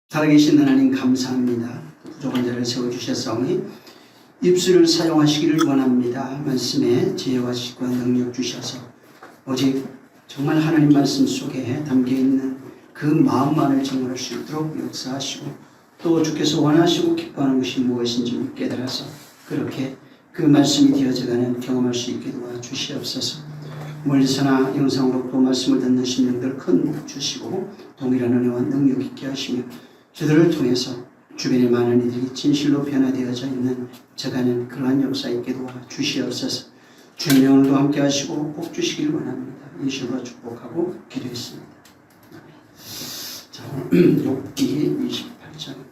살아계신 하나님 감사합니다. 부족한 자를 세워주셨사오니 입술을 사용하시기를 원합니다. 말씀에 지혜와 지식과 능력 주셔서 오직 정말 하나님 말씀 속에 담겨있는 그 마음만을 증언할 수 있도록 역사하시고 또 주께서 원하시고 기뻐하는 것이 무엇인지 깨달아서 그렇게 그 말씀이 되어져가는 경험할 수 있게 도와주시옵소서. 멀리서나 영상으로 또 말씀을 듣는 심령들 큰 복 주시고 동일한 은혜와 능력 있게 하시며 저들을 통해서 주변의 많은 이들이 진실로 변화되어져 있는 적하는 그러한 역사 있게 도와주시옵소서. 주의 명으로도 함께 하시고 복 주시길 원합니다. 예수로 축복하고 기도했습니다. 자, 욥기 28장입니다.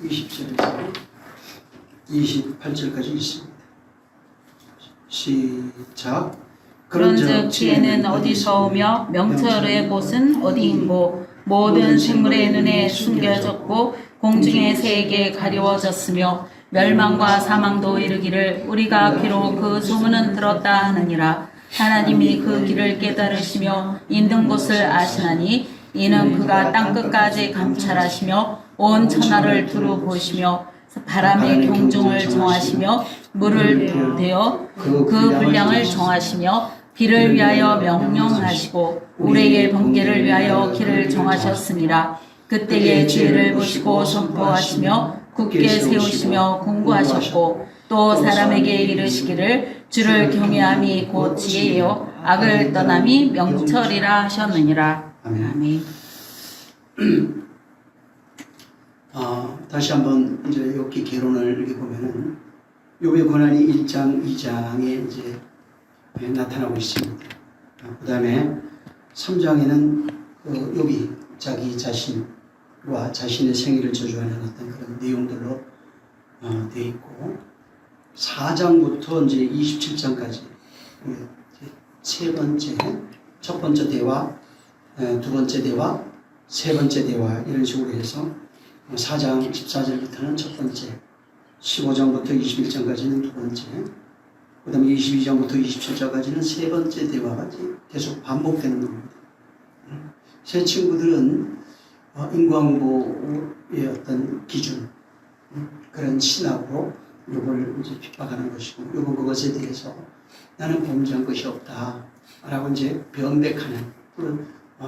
(20절에서) 28절까지 있습니다. 시작. 그런즉 지혜는 어디서 오며 명철의 곳은 어디인고 모든 생물의 눈에 숨겨졌고 공중의 새에게 가려워졌으며 멸망과 사망도 이르기를 우리가 비록 그 소문은 들었다 하느니라. 하나님이 그 길을 깨달으시며 있는 곳을 아시나니 이는 그가 땅끝까지 감찰하시며 온 천하를 두루 보시며 바람의 경중을 정하시며 물을 대어 그 분량을 정하시며 비를 위하여 명령하시고 우레의 번개를 위하여 길을 정하셨습니다. 그때의 지혜를 보시고 선포하시며 굳게 세우시며 공부하셨고 또 사람에게 이르시기를 주를 경외함이 곧 지혜요 악을 떠남이 명철이라 하셨느니라. 아멘. 다시 한번 이제 욥기 개론을 이렇게 보면은 욥의 고난이 1장, 2장에 이제 나타나고 있습니다. 그 다음에 3장에는 욥이 자기 자신과 자신의 생애를 저주하는 어떤 그런 내용들로 되어 있고 4장부터 이제 27장까지 세 번째, 첫 번째 대화, 두 번째 대화, 세 번째 대화 이런 식으로 해서 4장 14절부터는 첫 번째, 15장부터 21장까지는 두 번째, 그 다음에 22장부터 27장까지는 세 번째 대화가 계속 반복되는 겁니다. 새 친구들은 인과응보의 어떤 기준, 그런 신학으로 욥을 이제 핍박하는 것이고, 욥은 그것에 대해서 나는 범죄한 것이 없다 라고 이제 변백하는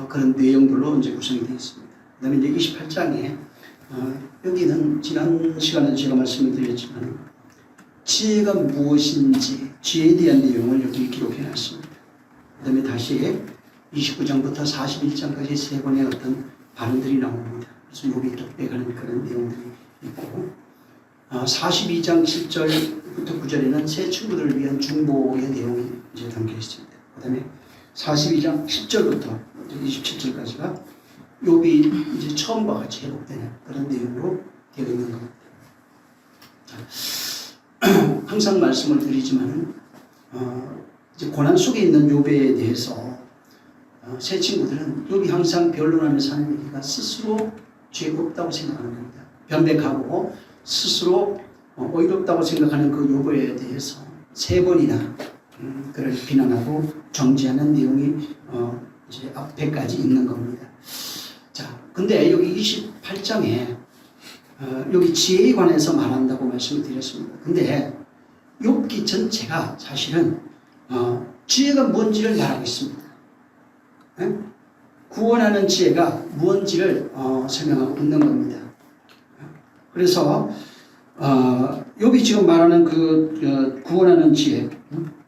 그런 내용들로 이제 구성이 되어 있습니다. 그 다음에 이제 28장에 여기는 지난 시간에 제가 말씀을 드렸지만 지혜가 무엇인지 지혜에 대한 내용을 여기 기록해 놨습니다. 그 다음에 다시 29장부터 41장까지 세 번의 어떤 발언들이 나옵니다. 그래서 욥이 독백하는 그런 내용들이 있고 42장 7절부터 9절에는 새 친구들을 위한 중보의 내용이 이제 담겨 있습니다. 그 다음에 42장 10절부터 27절까지가 욥이 이제 처음과 같이 회복되는 그런 내용으로 되어 있는 겁니다. 항상 말씀을 드리지만은 이제 고난 속에 있는 욥에 대해서 새 친구들은 욥이 항상 변론하면서 하는 얘기가 스스로 죄가 없다고 생각하는 겁니다. 변백하고 스스로 어이롭다고 생각하는 그 욥에 대해서 세 번이나 그를 비난하고 정죄하는 내용이 이제 앞에까지 있는 겁니다. 자, 근데 여기 28장에 여기 지혜에 관해서 말한다고 말씀을 드렸습니다. 근데 욥기 전체가 사실은 지혜가 뭔지를 말하고 있습니다. 네? 구원하는 지혜가 무엇인지를 설명하고 있는 겁니다. 그래서 욥이 지금 말하는 그 구원하는 지혜,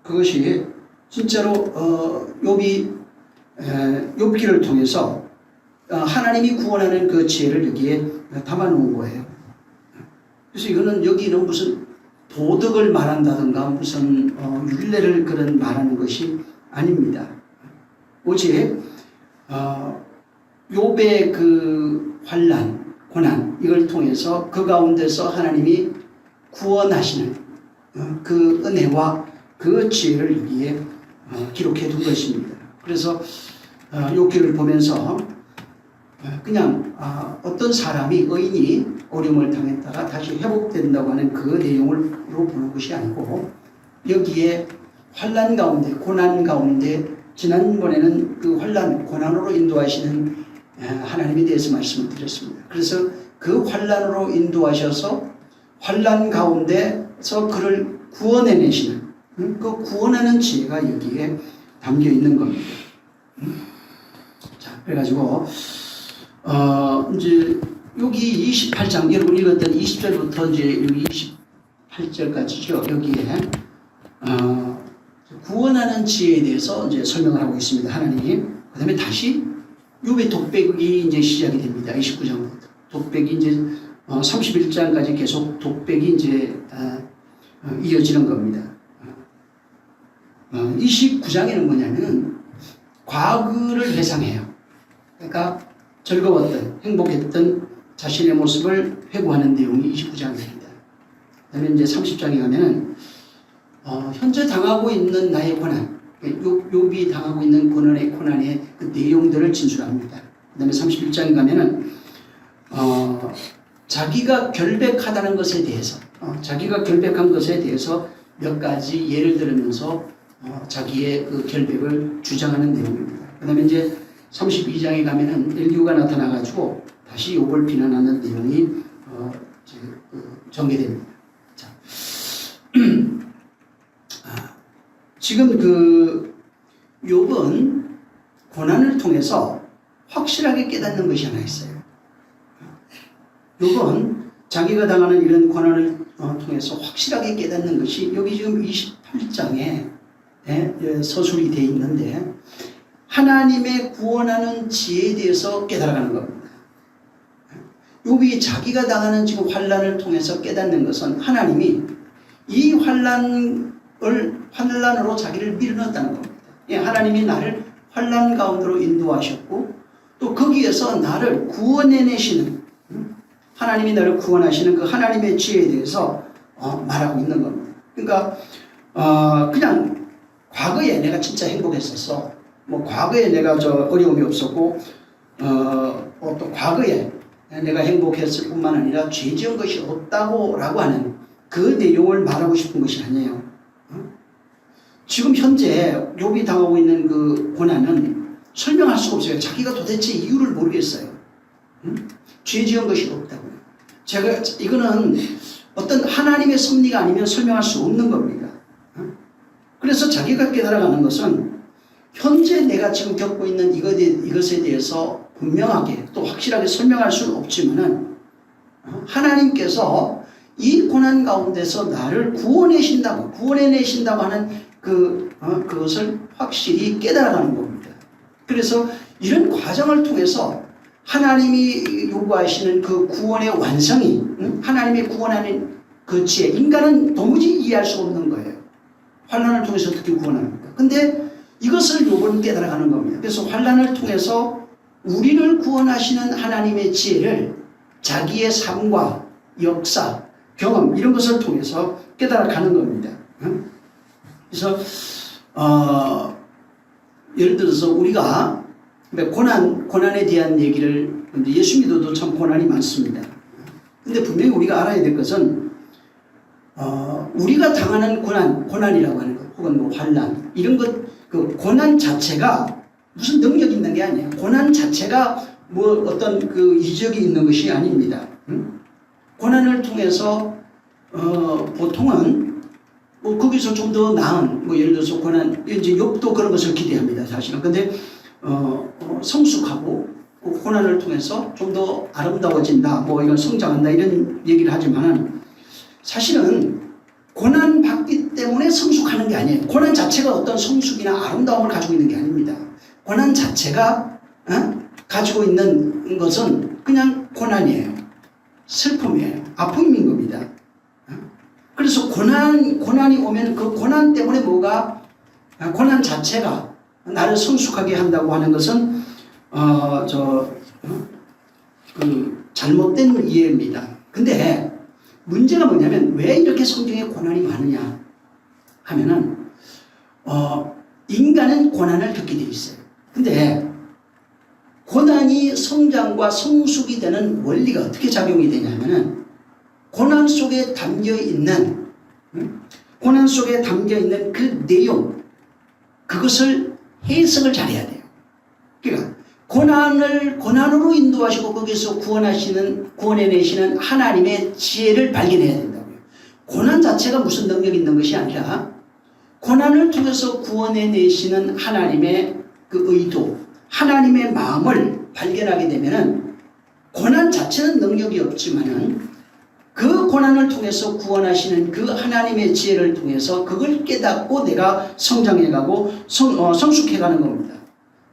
그것이 진짜로 욥이 욥기를 통해서 하나님이 구원하는 그 지혜를 여기에 담아놓은 거예요. 그래서 이거는 여기는 무슨 도덕을 말한다든가 무슨 율례를 그런 말하는 것이 아닙니다. 오직 욥의 그 환난, 고난 이걸 통해서 그 가운데서 하나님이 구원하시는 그 은혜와 그 지혜를 여기에 기록해 둔 것입니다. 그래서 욥기를 보면서 그냥 어떤 사람이 의인이 어려움을 당했다가 다시 회복된다고 하는 그 내용으로 보는 것이 아니고 여기에 환난 가운데 고난 가운데 지난번에는 그 환난 고난으로 인도하시는 하나님에 대해서 말씀을 드렸습니다. 그래서 그 환난으로 인도하셔서 환난 가운데서 그를 구원해내시는 그 구원하는 지혜가 여기에 담겨 있는 겁니다. 자, 그래가지고 이제 여기 28장 여러분 읽었던 20절부터 이제 여기 28절까지죠. 여기에 구원하는 지혜에 대해서 이제 설명을 하고 있습니다. 하나님. 그다음에 다시 욥의 독백이 이제 시작이 됩니다. 29장부터 독백이 이제 31장까지 계속 독백이 이제 이어지는 겁니다. 29장에는 뭐냐면은 과거를 회상해요. 그러니까 즐거웠던 행복했던 자신의 모습을 회고하는 내용이 29장입니다. 그다음에 이제 30장에 가면은 현재 당하고 있는 나의 고난, 욥이 당하고 있는 고난의 그 내용들을 진술합니다. 그다음에 31장에 가면은 자기가 결백하다는 것에 대해서, 자기가 결백한 것에 대해서 몇 가지 예를 들으면서 자기의 그 결백을 주장하는 내용입니다. 그다음에 이제 32장에 가면은 엘리후가 나타나가지고 다시 욥을 비난하는 내용이 전개됩니다. 자, 지금 그 욥은 고난을 통해서 확실하게 깨닫는 것이 하나 있어요. 욥은 자기가 당하는 이런 고난을 통해서 확실하게 깨닫는 것이 여기 지금 28장에 서술이 되어 있는데 하나님의 구원하는 지혜에 대해서 깨달아가는 겁니다. 욥이 자기가 당하는 지금 환난을 통해서 깨닫는 것은 하나님이 이 환난으로 자기를 밀어넣었다는 겁니다. 하나님이 나를 환난 가운데로 인도하셨고 또 거기에서 나를 구원해내시는 하나님이 나를 구원하시는 그 하나님의 지혜에 대해서 말하고 있는 겁니다. 그러니까 그냥 과거에 내가 진짜 행복했었어. 뭐 과거에 내가 어려움이 없었고 또 과거에 내가 행복했을 뿐만 아니라 죄 지은 것이 없다고 라고 하는 그 내용을 말하고 싶은 것이 아니에요. 지금 현재 욥이 당하고 있는 그 고난은 설명할 수가 없어요. 자기가 도대체 이유를 모르겠어요. 죄 지은 것이 없다고요. 이거는 어떤 하나님의 섭리가 아니면 설명할 수 없는 겁니다. 그래서 자기가 깨달아가는 것은 현재 내가 지금 겪고 있는 이것에 대해서 분명하게 또 확실하게 설명할 수는 없지만은 하나님께서 이 고난 가운데서 나를 구원해내신다고 하는 그것을 확실히 깨달아가는 겁니다. 그래서 이런 과정을 통해서 하나님이 요구하시는 그 구원의 완성이 하나님의 구원하는 그 지혜, 인간은 도무지 이해할 수 없는 거예요. 환난을 통해서 어떻게 구원합니까? 근데 이것을 욥은 깨달아가는 겁니다. 그래서 환난을 통해서 우리를 구원하시는 하나님의 지혜를 자기의 삶과 역사, 경험 이런 것을 통해서 깨달아가는 겁니다. 그래서 예를 들어서 우리가 고난에 대한 얘기를 예수 믿어도 참 고난이 많습니다. 근데 분명히 우리가 알아야 될 것은 우리가 당하는 고난이라고 하는 것 혹은 뭐 환난 이런 것 그 고난 자체가 무슨 능력이 있는 게 아니에요. 고난 자체가 뭐 어떤 그 이적이 있는 것이 아닙니다. 고난을 통해서 보통은 뭐 거기서 좀 더 나은 뭐 예를 들어서 고난 이제 욥도 그런 것을 기대합니다. 사실은. 근데 성숙하고 고난을 통해서 좀 더 아름다워진다, 뭐 이건 성장한다 이런 얘기를 하지만 사실은 고난 받기 때문에 성숙하는 게 아니에요. 고난 자체가 어떤 성숙이나 아름다움을 가지고 있는 게 아닙니다. 고난 자체가 가지고 있는 것은 그냥 고난이에요. 슬픔이에요. 아픔인 겁니다. 그래서 고난이 오면 그 고난 때문에 고난 자체가 나를 성숙하게 한다고 하는 것은 잘못된 이해입니다. 근데 문제가 뭐냐면 왜 이렇게 성경에 고난이 많으냐 하면은 인간은 고난을 겪게 돼 있어요. 근데 고난이 성장과 성숙이 되는 원리가 어떻게 작용이 되냐면은 고난 속에 담겨 있는 그 내용, 그것을 해석을 잘해야 돼요. 그러니까 고난으로 인도하시고 거기서 구원해내시는 하나님의 지혜를 발견해야 된다고요. 고난 자체가 무슨 능력이 있는 것이 아니라 고난을 통해서 구원해내시는 하나님의 그 의도, 하나님의 마음을 발견하게 되면은 고난 자체는 능력이 없지만은 그 고난을 통해서 구원하시는 그 하나님의 지혜를 통해서 그걸 깨닫고 내가 성장해가고 성숙해가는 겁니다.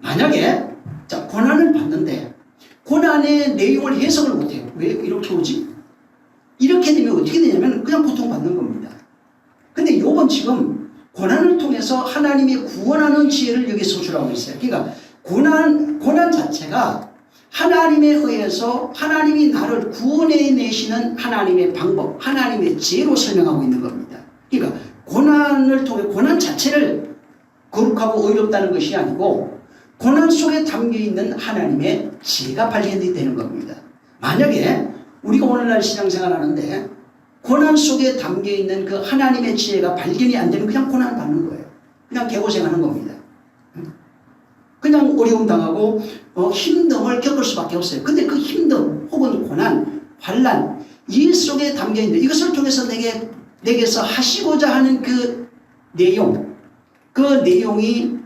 만약에 자, 고난을 받는데 고난의 내용을 해석을 못해요. 왜 이렇게 오지? 이렇게 되면 어떻게 되냐면 그냥 고통받는 겁니다. 근데 요번 지금 고난을 통해서 하나님이 구원하는 지혜를 여기 소출하고 있어요. 그러니까 고난 자체가 하나님에 의해서 하나님이 나를 구원해내시는 하나님의 방법, 하나님의 지혜로 설명하고 있는 겁니다. 그러니까 고난을 통해 고난 자체를 거룩하고 의롭다는 것이 아니고 고난 속에 담겨있는 하나님의 지혜가 발견이 되는 겁니다. 만약에 우리가 오늘날 신앙생활 하는데 고난 속에 담겨있는 그 하나님의 지혜가 발견이 안 되면 그냥 고난을 받는 거예요. 그냥 개고생하는 겁니다. 그냥 어려움 당하고 힘듦을 겪을 수밖에 없어요. 근데 그 힘듦 혹은 고난, 환난 이 속에 담겨있는 이것을 통해서 내게서 하시고자 하는 그 내용이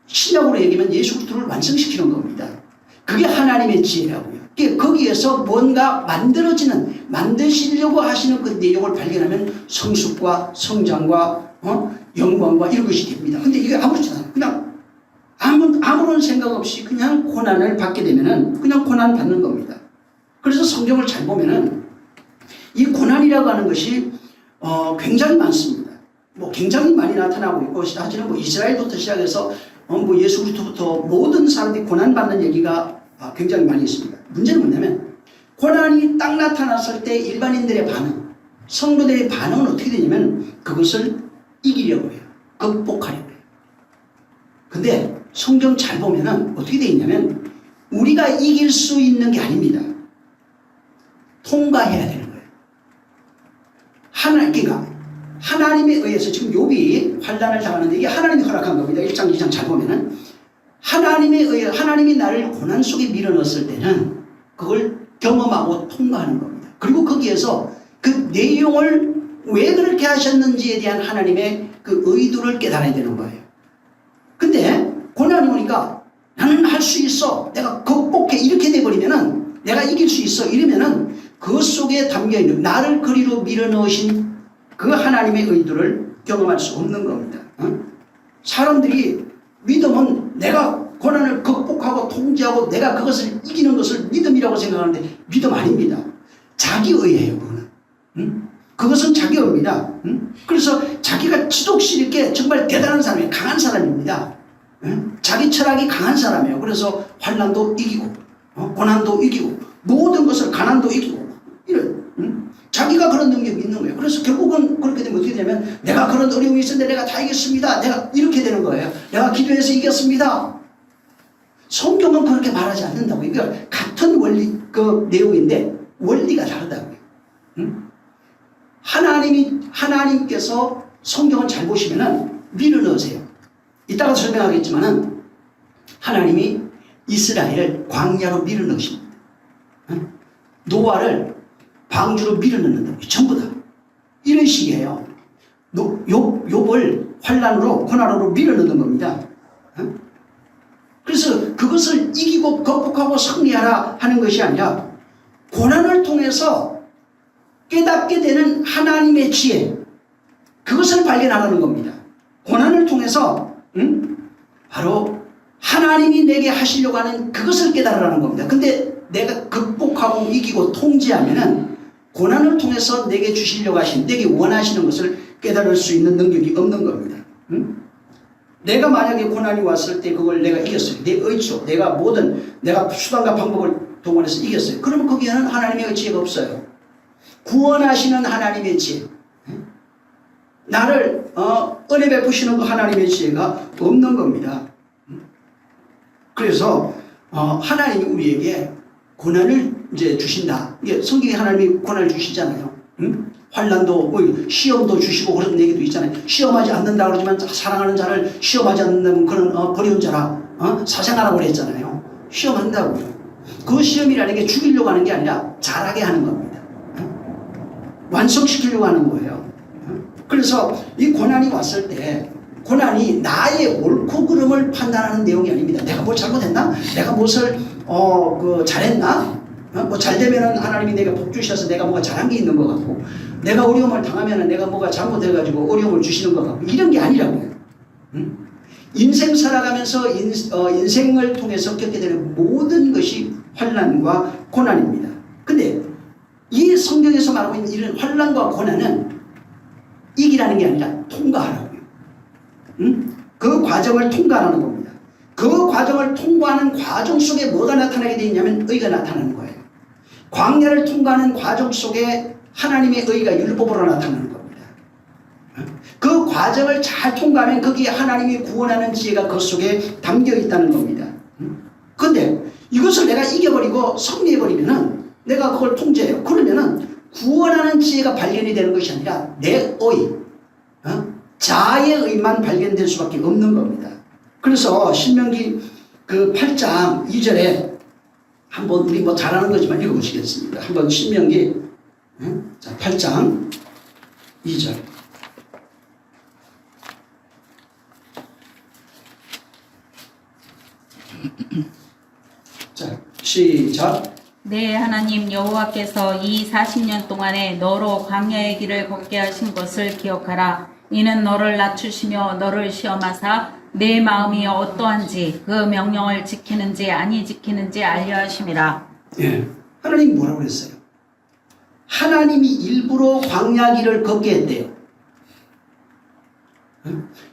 신약으로 얘기하면 예수 그리스도를 완성시키는 겁니다. 그게 하나님의 지혜라고요. 거기에서 뭔가 만드시려고 하시는 그 내용을 발견하면 성숙과 성장과 영광과 이런 것이 됩니다. 근데 이게 아무렇지 않아요. 그냥 아무런 생각 없이 그냥 고난을 받게 되면은 그냥 고난 받는 겁니다. 그래서 성경을 잘 보면은 이 고난이라고 하는 것이 굉장히 많습니다. 굉장히 많이 나타나고 있고 사실은 이스라엘부터 시작해서 예수 그리스도부터 모든 사람들이 고난받는 얘기가 굉장히 많이 있습니다. 문제는 뭐냐면 고난이 딱 나타났을 때 일반인들의 반응, 성도들의 반응은 어떻게 되냐면 그것을 이기려고 해요. 극복하려고 해요. 근데 성경 잘 보면은 어떻게 되어 있냐면 우리가 이길 수 있는 게 아닙니다. 통과해야 되는 거예요. 그러니까 하나님에 의해서 지금 욥이 환난을 당하는데 이게 하나님이 허락한 겁니다. 1장 2장 잘 보면은 하나님이 나를 고난 속에 밀어넣었을 때는 그걸 경험하고 통과하는 겁니다. 그리고 거기에서 그 내용을 왜 그렇게 하셨는지에 대한 하나님의 그 의도를 깨달아야 되는 거예요. 근데 고난이 오니까 나는 할 수 있어, 내가 극복해 이렇게 돼버리면은 내가 이길 수 있어 이러면은 그 속에 담겨있는 나를 그리로 밀어넣으신 그 하나님의 의도를 경험할 수 없는 겁니다. 사람들이 믿음은 내가 고난을 극복하고 통제하고 내가 그것을 이기는 것을 믿음이라고 생각하는데 믿음 아닙니다. 자기의예요. 그것은 자기의입니다. 그래서 자기가 지독실 있게 정말 대단한 사람이에요. 강한 사람입니다. 자기 철학이 강한 사람이에요. 그래서 환난도 이기고 고난도 이기고 모든 것을 가난도 이기고 이런 자기가 그런 능력이 있는 거예요. 그래서 결국은 그렇게 되면 어떻게 되냐면 내가 그런 어려움이 있었는데 내가 다 이겼습니다. 내가 이렇게 되는 거예요. 내가 기도해서 이겼습니다. 성경은 그렇게 말하지 않는다고요. 그러니까 같은 원리 그 내용인데 원리가 다르다고요. 하나님께서 성경을 잘 보시면은 밀어넣으세요. 이따가 설명하겠지만은 하나님이 이스라엘을 광야로 밀어넣으십니다. 노아를 방주로 밀어넣는다고요. 전부 다. 이런 식이에요. 욥을 환난으로 고난으로 밀어넣는 겁니다. 그래서 그것을 이기고 극복하고 승리하라 하는 것이 아니라 고난을 통해서 깨닫게 되는 하나님의 지혜, 그것을 발견하라는 겁니다. 고난을 통해서 바로 하나님이 내게 하시려고 하는 그것을 깨달으라는 겁니다. 근데 내가 극복하고 이기고 통제하면은 고난을 통해서 내게 주시려고 하신, 내게 원하시는 것을 깨달을 수 있는 능력이 없는 겁니다. 내가 만약에 고난이 왔을 때 그걸 내가 이겼어요. 내 의지로 내가 수단과 방법을 동원해서 이겼어요. 그러면 거기에는 하나님의 지혜가 없어요. 구원하시는 하나님의 지혜, 나를 은혜 베푸시는 그 하나님의 지혜가 없는 겁니다. 그래서 하나님이 우리에게 고난을 이제 주신다. 이게 성경에 하나님이 고난을 주시잖아요. 응? 환난도 뭐 시험도 주시고 그런 얘기도 있잖아요. 시험하지 않는다 그러지만 사랑하는 자를 시험하지 않는다면 그런 버리운 자라 사생하라고 그랬잖아요. 시험한다고요. 그 시험이라는 게 죽이려고 하는 게 아니라 잘하게 하는 겁니다. 완성시키려고 하는 거예요. 그래서 이 고난이 왔을 때 고난이 나의 옳고 그름을 판단하는 내용이 아닙니다. 내가 뭘 잘못했나? 내가 무엇을 잘했나? 뭐 잘되면은 하나님이 내가 복 주셔서 내가 뭐가 잘한 게 있는 것 같고, 내가 어려움을 당하면은 내가 뭐가 잘못해가지고 어려움을 주시는 것 같고, 이런 게 아니라고요. 인생 살아가면서 인생을 통해서 겪게 되는 모든 것이 환난과 고난입니다. 근데 이 성경에서 말하고 있는 이런 환난과 고난은 이기라는 게 아니라 통과하라고요. 그 과정을 통과하는 겁니다. 그 과정을 통과하는 과정 속에 뭐가 나타나게 되어 있냐면 의가 나타나는 거예요. 광야를 통과하는 과정 속에 하나님의 의가 율법으로 나타나는 겁니다. 그 과정을 잘 통과하면 거기에 하나님이 구원하는 지혜가 그 속에 담겨 있다는 겁니다. 그런데 이것을 내가 이겨버리고 승리해버리면은 내가 그걸 통제해요. 그러면은 구원하는 지혜가 발견이 되는 것이 아니라 내 의, 자의 의만 발견될 수밖에 없는 겁니다. 그래서 신명기 그 8장 2절에 한번 우리 뭐 잘하는 거지만 읽어보시겠습니다. 한번 신명기 8장 2절. 자, 시작. 내 하나님 여호와께서 이 40년 동안에 너로 광야의 길을 걷게 하신 것을 기억하라. 이는 너를 낮추시며 너를 시험하사 내 마음이 어떠한지 그 명령을 지키는지 아니 지키는지 알려 하심이라. 예, 하나님이 뭐라고 그랬어요? 하나님이 일부러 광야 길을 걷게 했대요.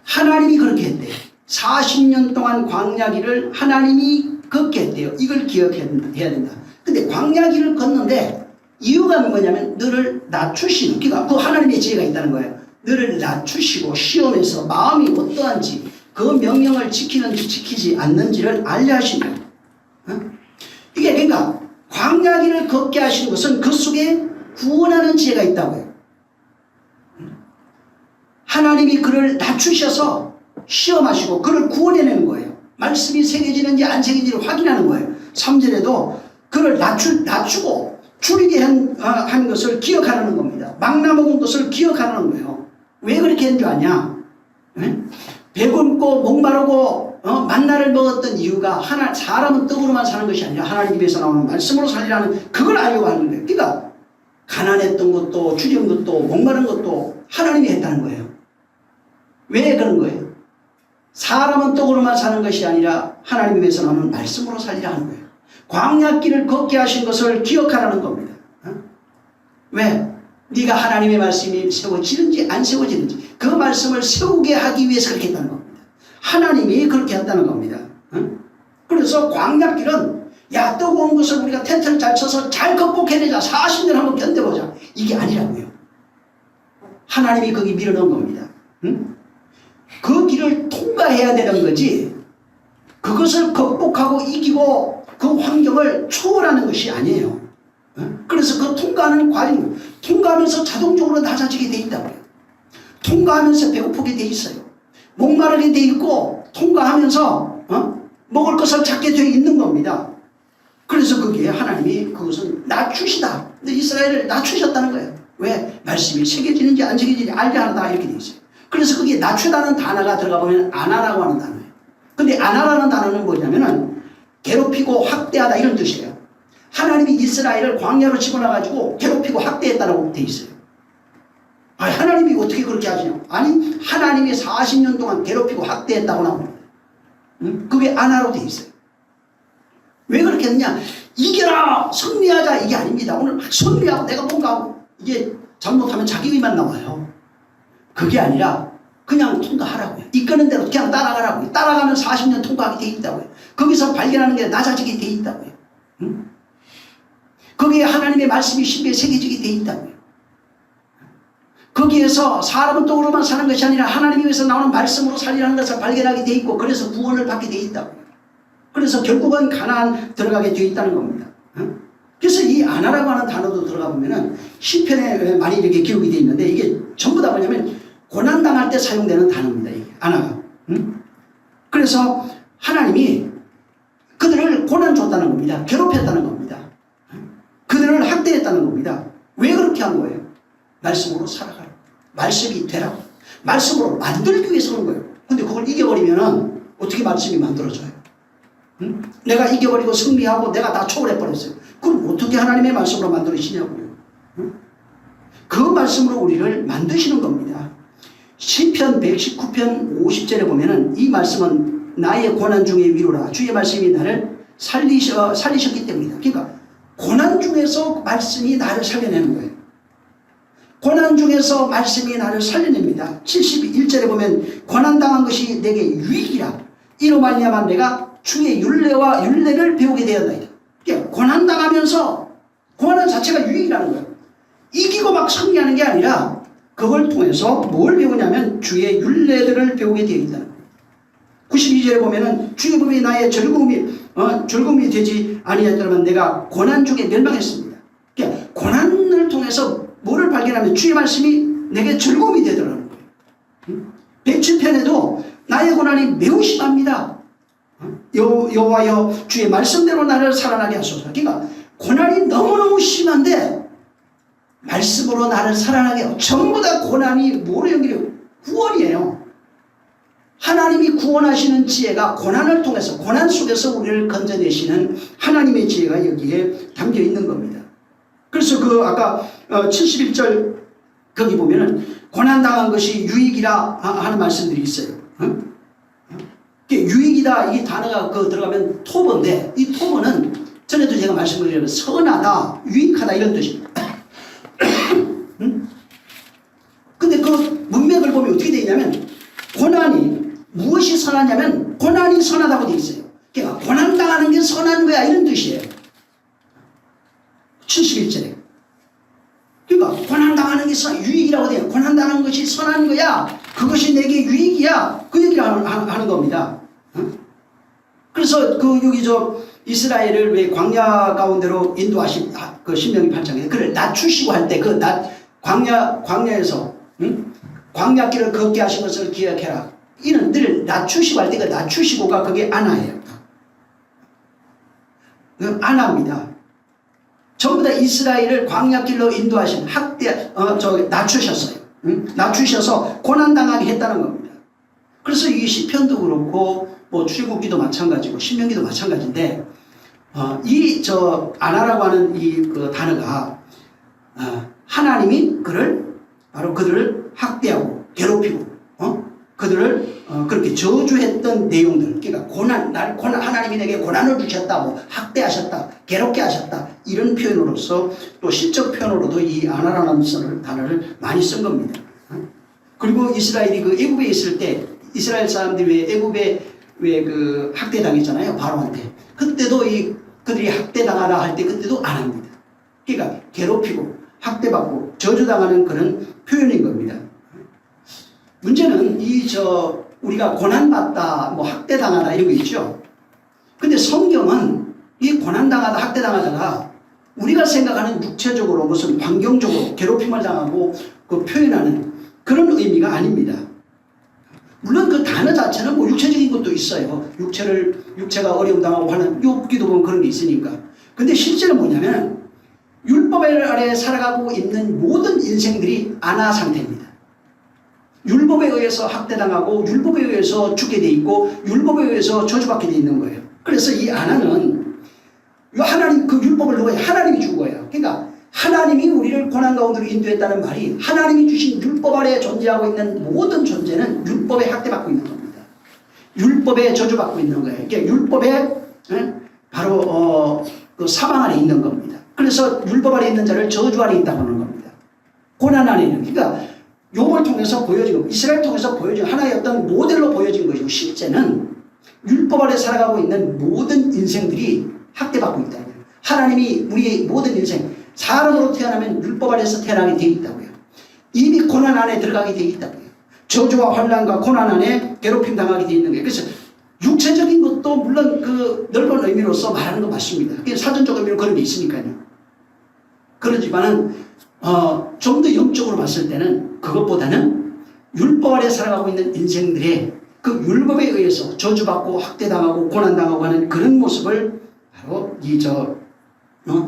하나님이 그렇게 했대요. 40년 동안 광야 길을 하나님이 걷게 했대요. 이걸 기억해야 된다. 근데 광야 길을 걷는데 이유가 뭐냐면 너를 낮추시는, 그러니까 그 하나님의 지혜가 있다는 거예요. 너를 낮추시고 시험에서 마음이 어떠한지 그 명령을 지키는지 지키지 않는지를 알려 하시는 거예요. 이게 그러니까 광야 길을 걷게 하시는 것은 그 속에 구원하는 지혜가 있다고요. 하나님이 그를 낮추셔서 시험하시고 그를 구원해내는 거예요. 말씀이 새겨지는지 안 새겨지는지 확인하는 거예요. 3절에도 그를 낮추고 줄이게 한 것을 기억하라는 겁니다. 망나먹은 것을 기억하라는 거예요. 왜 그렇게 한 줄 아냐? 배굶고 목마르고 만나를 먹었던 이유가 사람은 떡으로만 사는 것이 아니라 하나님 입에서 나오는 말씀으로 살리라는 그걸 알려고 하는 거예요. 그러니까 가난했던 것도 주린 것도 목마른 것도 하나님이 했다는 거예요. 왜 그런 거예요? 사람은 떡으로만 사는 것이 아니라 하나님 입에서 나오는 말씀으로 살리라 하는 거예요. 광야길을 걷게 하신 것을 기억하라는 겁니다. 왜? 네가 하나님의 말씀이 세워지는지 안 세워지는지 그 말씀을 세우게 하기 위해서 그렇게 했다는 겁니다. 하나님이 그렇게 했다는 겁니다. 그래서 광야길은 야 뜨거운 것을 우리가 텐트를 잘 쳐서 잘 극복해내자 40년 한번 견뎌보자 이게 아니라고요. 하나님이 거기 밀어넣은 겁니다. 그 길을 통과해야 되는 거지 그것을 극복하고 이기고 그 환경을 초월하는 것이 아니에요. 그래서 그 통과하는 과정, 통과하면서 자동적으로 낮아지게 돼 있다고요. 통과하면서 배고프게 돼 있어요. 목마르게 돼 있고 통과하면서 먹을 것을 찾게 돼 있는 겁니다. 그래서 거기에 하나님이 그것은 낮추시다. 근데 이스라엘을 낮추셨다는 거예요. 왜? 말씀이 새겨지는지 안 새겨지는지 알게 하다 이렇게 돼 있어요. 그래서 거기에 낮추다는 단어가 들어가 보면 안하라고 하는 단어예요. 근데 안하라는 단어는 뭐냐면은 괴롭히고 학대하다 이런 뜻이에요. 하나님이 이스라엘을 광야로 집어넣어가지고 괴롭히고 학대했다라고 돼 있어요. 아니, 하나님이 어떻게 그렇게 하시냐? 아니, 하나님이 40년 동안 괴롭히고 학대했다고 나옵니다. 그게 안하로 돼 있어요. 왜 그렇게 했느냐? 이겨라! 승리하자! 이게 아닙니다. 오늘 막 승리하고 내가 뭔가 하고 이게 잘못하면 자기 의만 나와요. 그게 아니라 그냥 통과하라고요. 이끄는 대로 그냥 따라가라고요. 따라가면 40년 통과하게 돼 있다고요. 거기서 발견하는 게 낮아지게 돼 있다고요. 거기에 하나님의 말씀이 신비에 새겨지게 돼 있다고요. 거기에서 사람은 떡으로만 사는 것이 아니라 하나님에서 나오는 말씀으로 살리라는 것을 발견하게 돼 있고 그래서 구원을 받게 돼 있다고요. 그래서 결국은 가나안 들어가게 되어 있다는 겁니다. 그래서 이 아나라고 하는 단어도 들어가 보면은 시편에 많이 이렇게 기록이 되어 있는데 이게 전부 다 뭐냐면 고난당할 때 사용되는 단어입니다. 이게 아나가. 그래서 하나님이 그들을 고난 줬다는 겁니다. 괴롭혔다는 겁니다. 그들을 학대했다는 겁니다. 왜 그렇게 한 거예요? 말씀으로 살아가라. 말씀이 되라고. 말씀으로 만들기 위해서 그런 거예요. 근데 그걸 이겨버리면은 어떻게 말씀이 만들어져요? 내가 이겨버리고 승리하고 내가 다 초월해버렸어요. 그럼 어떻게 하나님의 말씀으로 만들어지냐고요. 그 말씀으로 우리를 만드시는 겁니다. 시편 119편 50절에 보면은 이 말씀은 나의 고난 중의 위로라. 주의 말씀이 나를 살리셨기 때문이다. 그러니까 고난 중에서 말씀이 나를 살려내는 거예요. 고난 중에서 말씀이 나를 살려냅니다. 71절에 보면 고난당한 것이 내게 유익이라. 이로 말미암아 내가 주의 율례를 배우게 되었나이다. 그러니까 고난당하면서 고난 자체가 유익이라는 거예요. 이기고 막 승리하는 게 아니라 그걸 통해서 뭘 배우냐면 주의 율례들을 배우게 되어 있다는 거예요. 92절에 보면은 주의 법이 나의 즐거움이 되지 아니하더라면 내가 고난 중에 멸망했습니다. 그러니까 고난을 통해서 뭐를 발견하면 주의 말씀이 내게 즐거움이 되더라는 거예요. 107편에도 나의 고난이 매우 심합니다. 여호와여 주의 말씀대로 나를 살아나게 하소서. 그러니까 고난이 너무너무 심한데 말씀으로 나를 살아나게 하고 전부 다 고난이 뭐로 연결해요? 구원이에요. 하나님이 구원하시는 지혜가 고난을 통해서 고난 속에서 우리를 건져내시는 하나님의 지혜가 여기에 담겨 있는 겁니다. 그래서 그 아까 71절 거기 보면은 고난당한 것이 유익이라 하는 말씀들이 있어요. 유익이다 이 단어가 들어가면 토버인데 이 토버는 전에도 제가 말씀드렸지만 선하다, 유익하다 이런 뜻입니다. 근데 그 문맥을 보면 어떻게 되어 있냐면 고난이 무엇이 선하냐면 고난이 선하다고 되어 있어요. 그러니까 고난당하는 게 선한 거야 이런 뜻이에요. 71절에. 그러니까 고난당하는 게 유익이라고 돼요. 고난당하는 것이 선한 거야. 그것이 내게 유익이야. 그 얘기를 하는 겁니다. 그래서 여기 이스라엘을 왜 광야 가운데로 인도하신 그 신명기 8장에 그를 낮추시고 할 때 그 광야에서 광야길을 걷게 하신 것을 기억해라. 이는 늘 낮추시고 할 때 그 낮추시고가 그게 아나예요. 그 아나입니다. 전부 다 이스라엘을 광야길로 인도하신 낮추셨어요. 낮추셔서 고난당하게 했다는 겁니다. 그래서 이 시편도 그렇고 뭐 출애굽기도 마찬가지고 신명기도 마찬가지인데 아나라고 하는 그 단어가 하나님이 그들을 학대하고 괴롭히고 그들을 그렇게 저주했던 내용들. 그러니까 하나님이 내게 고난을 주셨다, 뭐 학대하셨다, 괴롭게 하셨다 이런 표현으로서 또 시적 표현으로도 이 아나라는 단어를 많이 쓴 겁니다. 그리고 이스라엘이 그 애굽에 있을 때 이스라엘 사람들이 왜 애굽에 그 학대당했잖아요, 바로한테. 그때도 그들이 학대당하라 할 때 그때도 안 합니다. 그러니까 괴롭히고 학대받고 저주당하는 그런 표현인 겁니다. 문제는 우리가 고난받다, 뭐 학대당하다 이런 거 있죠. 근데 성경은 이 고난당하다, 학대당하다가 우리가 생각하는 육체적으로 무슨 환경적으로 괴롭힘을 당하고 그 표현하는 그런 의미가 아닙니다. 물론 그 단어 자체는 뭐 육체적인 것도 있어요. 육체가 어려움 당하고 하는 욥기도 보면 그런 게 있으니까. 근데 실제로 뭐냐면 율법 아래 살아가고 있는 모든 인생들이 아나 상태입니다. 율법에 의해서 학대당하고 율법에 의해서 죽게 돼 있고 율법에 의해서 저주받게 돼 있는 거예요. 그래서 이 아나는 하나님 그 율법을 누가 하나님이 준 거예요. 그러니까 하나님이 우리를 고난 가운데로 인도했다는 말이 하나님이 주신 율법 아래 존재하고 있는 모든 존재는 율법에 학대받고 있는 겁니다. 율법에 저주받고 있는 거예요. 그러니까 율법에 바로 그 사망 안에 있는 겁니다. 그래서 율법 아래 있는 자를 저주 아래 있다고 하는 겁니다. 고난 안에 있는. 그러니까 욥을 통해서 보여진 것, 이스라엘 통해서 보여진 하나의 어떤 모델로 보여진 것이고 실제는 율법 아래 살아가고 있는 모든 인생들이 학대받고 있다고요. 하나님이 우리의 모든 인생 사람으로 태어나면 율법 아래서 태어나게 되어 있다고요. 이미 고난 안에 들어가게 되어 있다고요. 저주와 환난과 고난 안에 괴롭힘 당하게 되어 있는 거예요. 그래서 육체적인 것도 물론 그 넓은 의미로서 말하는 건 맞습니다. 사전적 의미로 그런 게 있으니까요. 그러지만은 좀 더 영적으로 봤을 때는 그것보다는 율법 아래 살아가고 있는 인생들의 그 율법에 의해서 저주받고 학대당하고 고난당하고 하는 그런 모습을 바로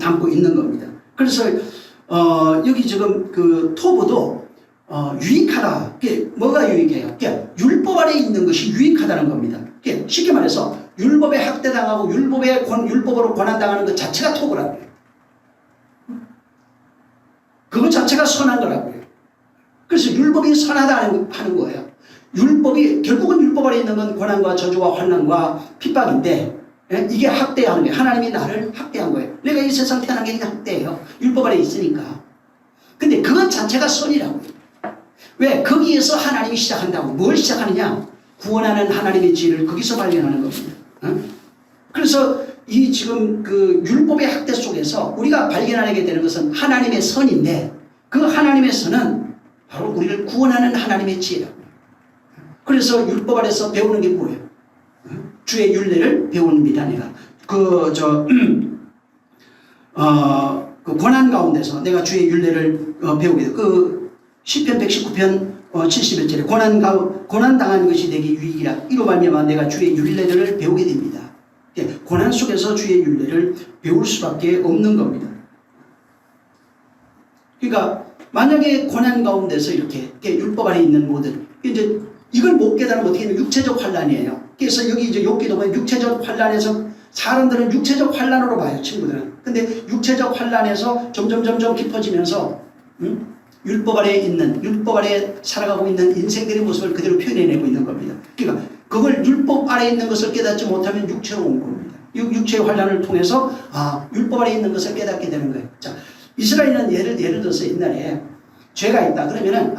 담고 있는 겁니다. 그래서 여기 지금 그 토부도 유익하다. 뭐가 유익해요? 율법 아래 있는 것이 유익하다는 겁니다. 쉽게 말해서 율법에 학대당하고 율법으로 고난당하는 것 자체가 토부라고요. 그것 자체가 선한 거라고요. 그래서 율법이 선하다 하는 거예요. 결국은 율법 아래 있는 건 고난과 저주와 환난과 핍박인데, 이게 학대하는 거예요. 하나님이 나를 학대한 거예요. 내가 이 세상 태어난 게 그냥 학대예요. 율법 아래 있으니까. 근데 그것 자체가 선이라고요. 왜? 거기에서 하나님이 시작한다고. 뭘 시작하느냐? 구원하는 하나님의 지혜를 거기서 발견하는 겁니다. 그래서 이 지금 그 율법의 학대 속에서 우리가 발견하게 되는 것은 하나님의 선인데, 그 하나님의 선은 바로 우리를 구원하는 하나님의 지혜라고요. 그래서 율법 아래서 배우는 게 뭐예요? 주의 율례를 배웁니다. 내가 그 고난 가운데서 내가 주의 율례를 배우게 돼. 그 시편 119편 71절에 고난 당한 것이 내게 유익이라. 이로 말미암아 내가 주의 율례를 배우게 됩니다. 고난 속에서 주의 율례를 배울 수밖에 없는 겁니다. 그러니까 만약에 고난 가운데서 이렇게 율법 안에 있는 모든 이제 이걸 못 깨달으면 어떻게 되면 육체적 환란이에요. 그래서 여기 이제 욥기도 보면 육체적 환란에서 사람들은 육체적 환란으로 봐요, 친구들은. 근데 육체적 환란에서 점점 깊어지면서 율법 아래 살아가고 있는 인생들의 모습을 그대로 표현해내고 있는 겁니다. 그러니까 그걸 율법 아래 있는 것을 깨닫지 못하면 육체로 온 겁니다. 육체의 환란을 통해서 율법 아래 있는 것을 깨닫게 되는 거예요. 자, 이스라엘은 예를 들어서 옛날에 죄가 있다 그러면은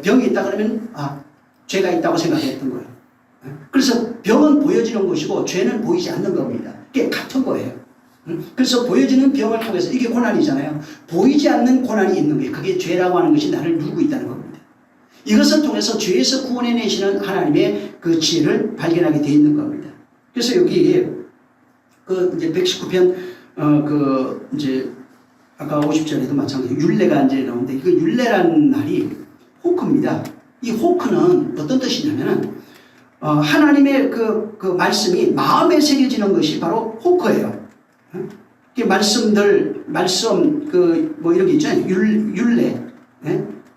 병이 있다 그러면 죄가 있다고 생각했던 거예요. 그래서 병은 보여지는 것이고 죄는 보이지 않는 겁니다. 그게 같은 거예요. 그래서 보여지는 병을 통해서 이게 고난이잖아요. 보이지 않는 고난이 있는 거예요. 그게 죄라고 하는 것이 나를 누르고 있다는 겁니다. 이것을 통해서 죄에서 구원해내시는 하나님의 그 지혜를 발견하게 되어 있는 겁니다. 그래서 여기 그 이제 119편 이제 아까 50절에도 마찬가지로 율례가 이제 나오는데 이거 율례라는 말이 호크입니다. 이 호크는 어떤 뜻이냐면은 하나님의 그 말씀이 마음에 새겨지는 것이 바로 호크예요. 말씀 뭐 이런 게 있잖아요. 율례.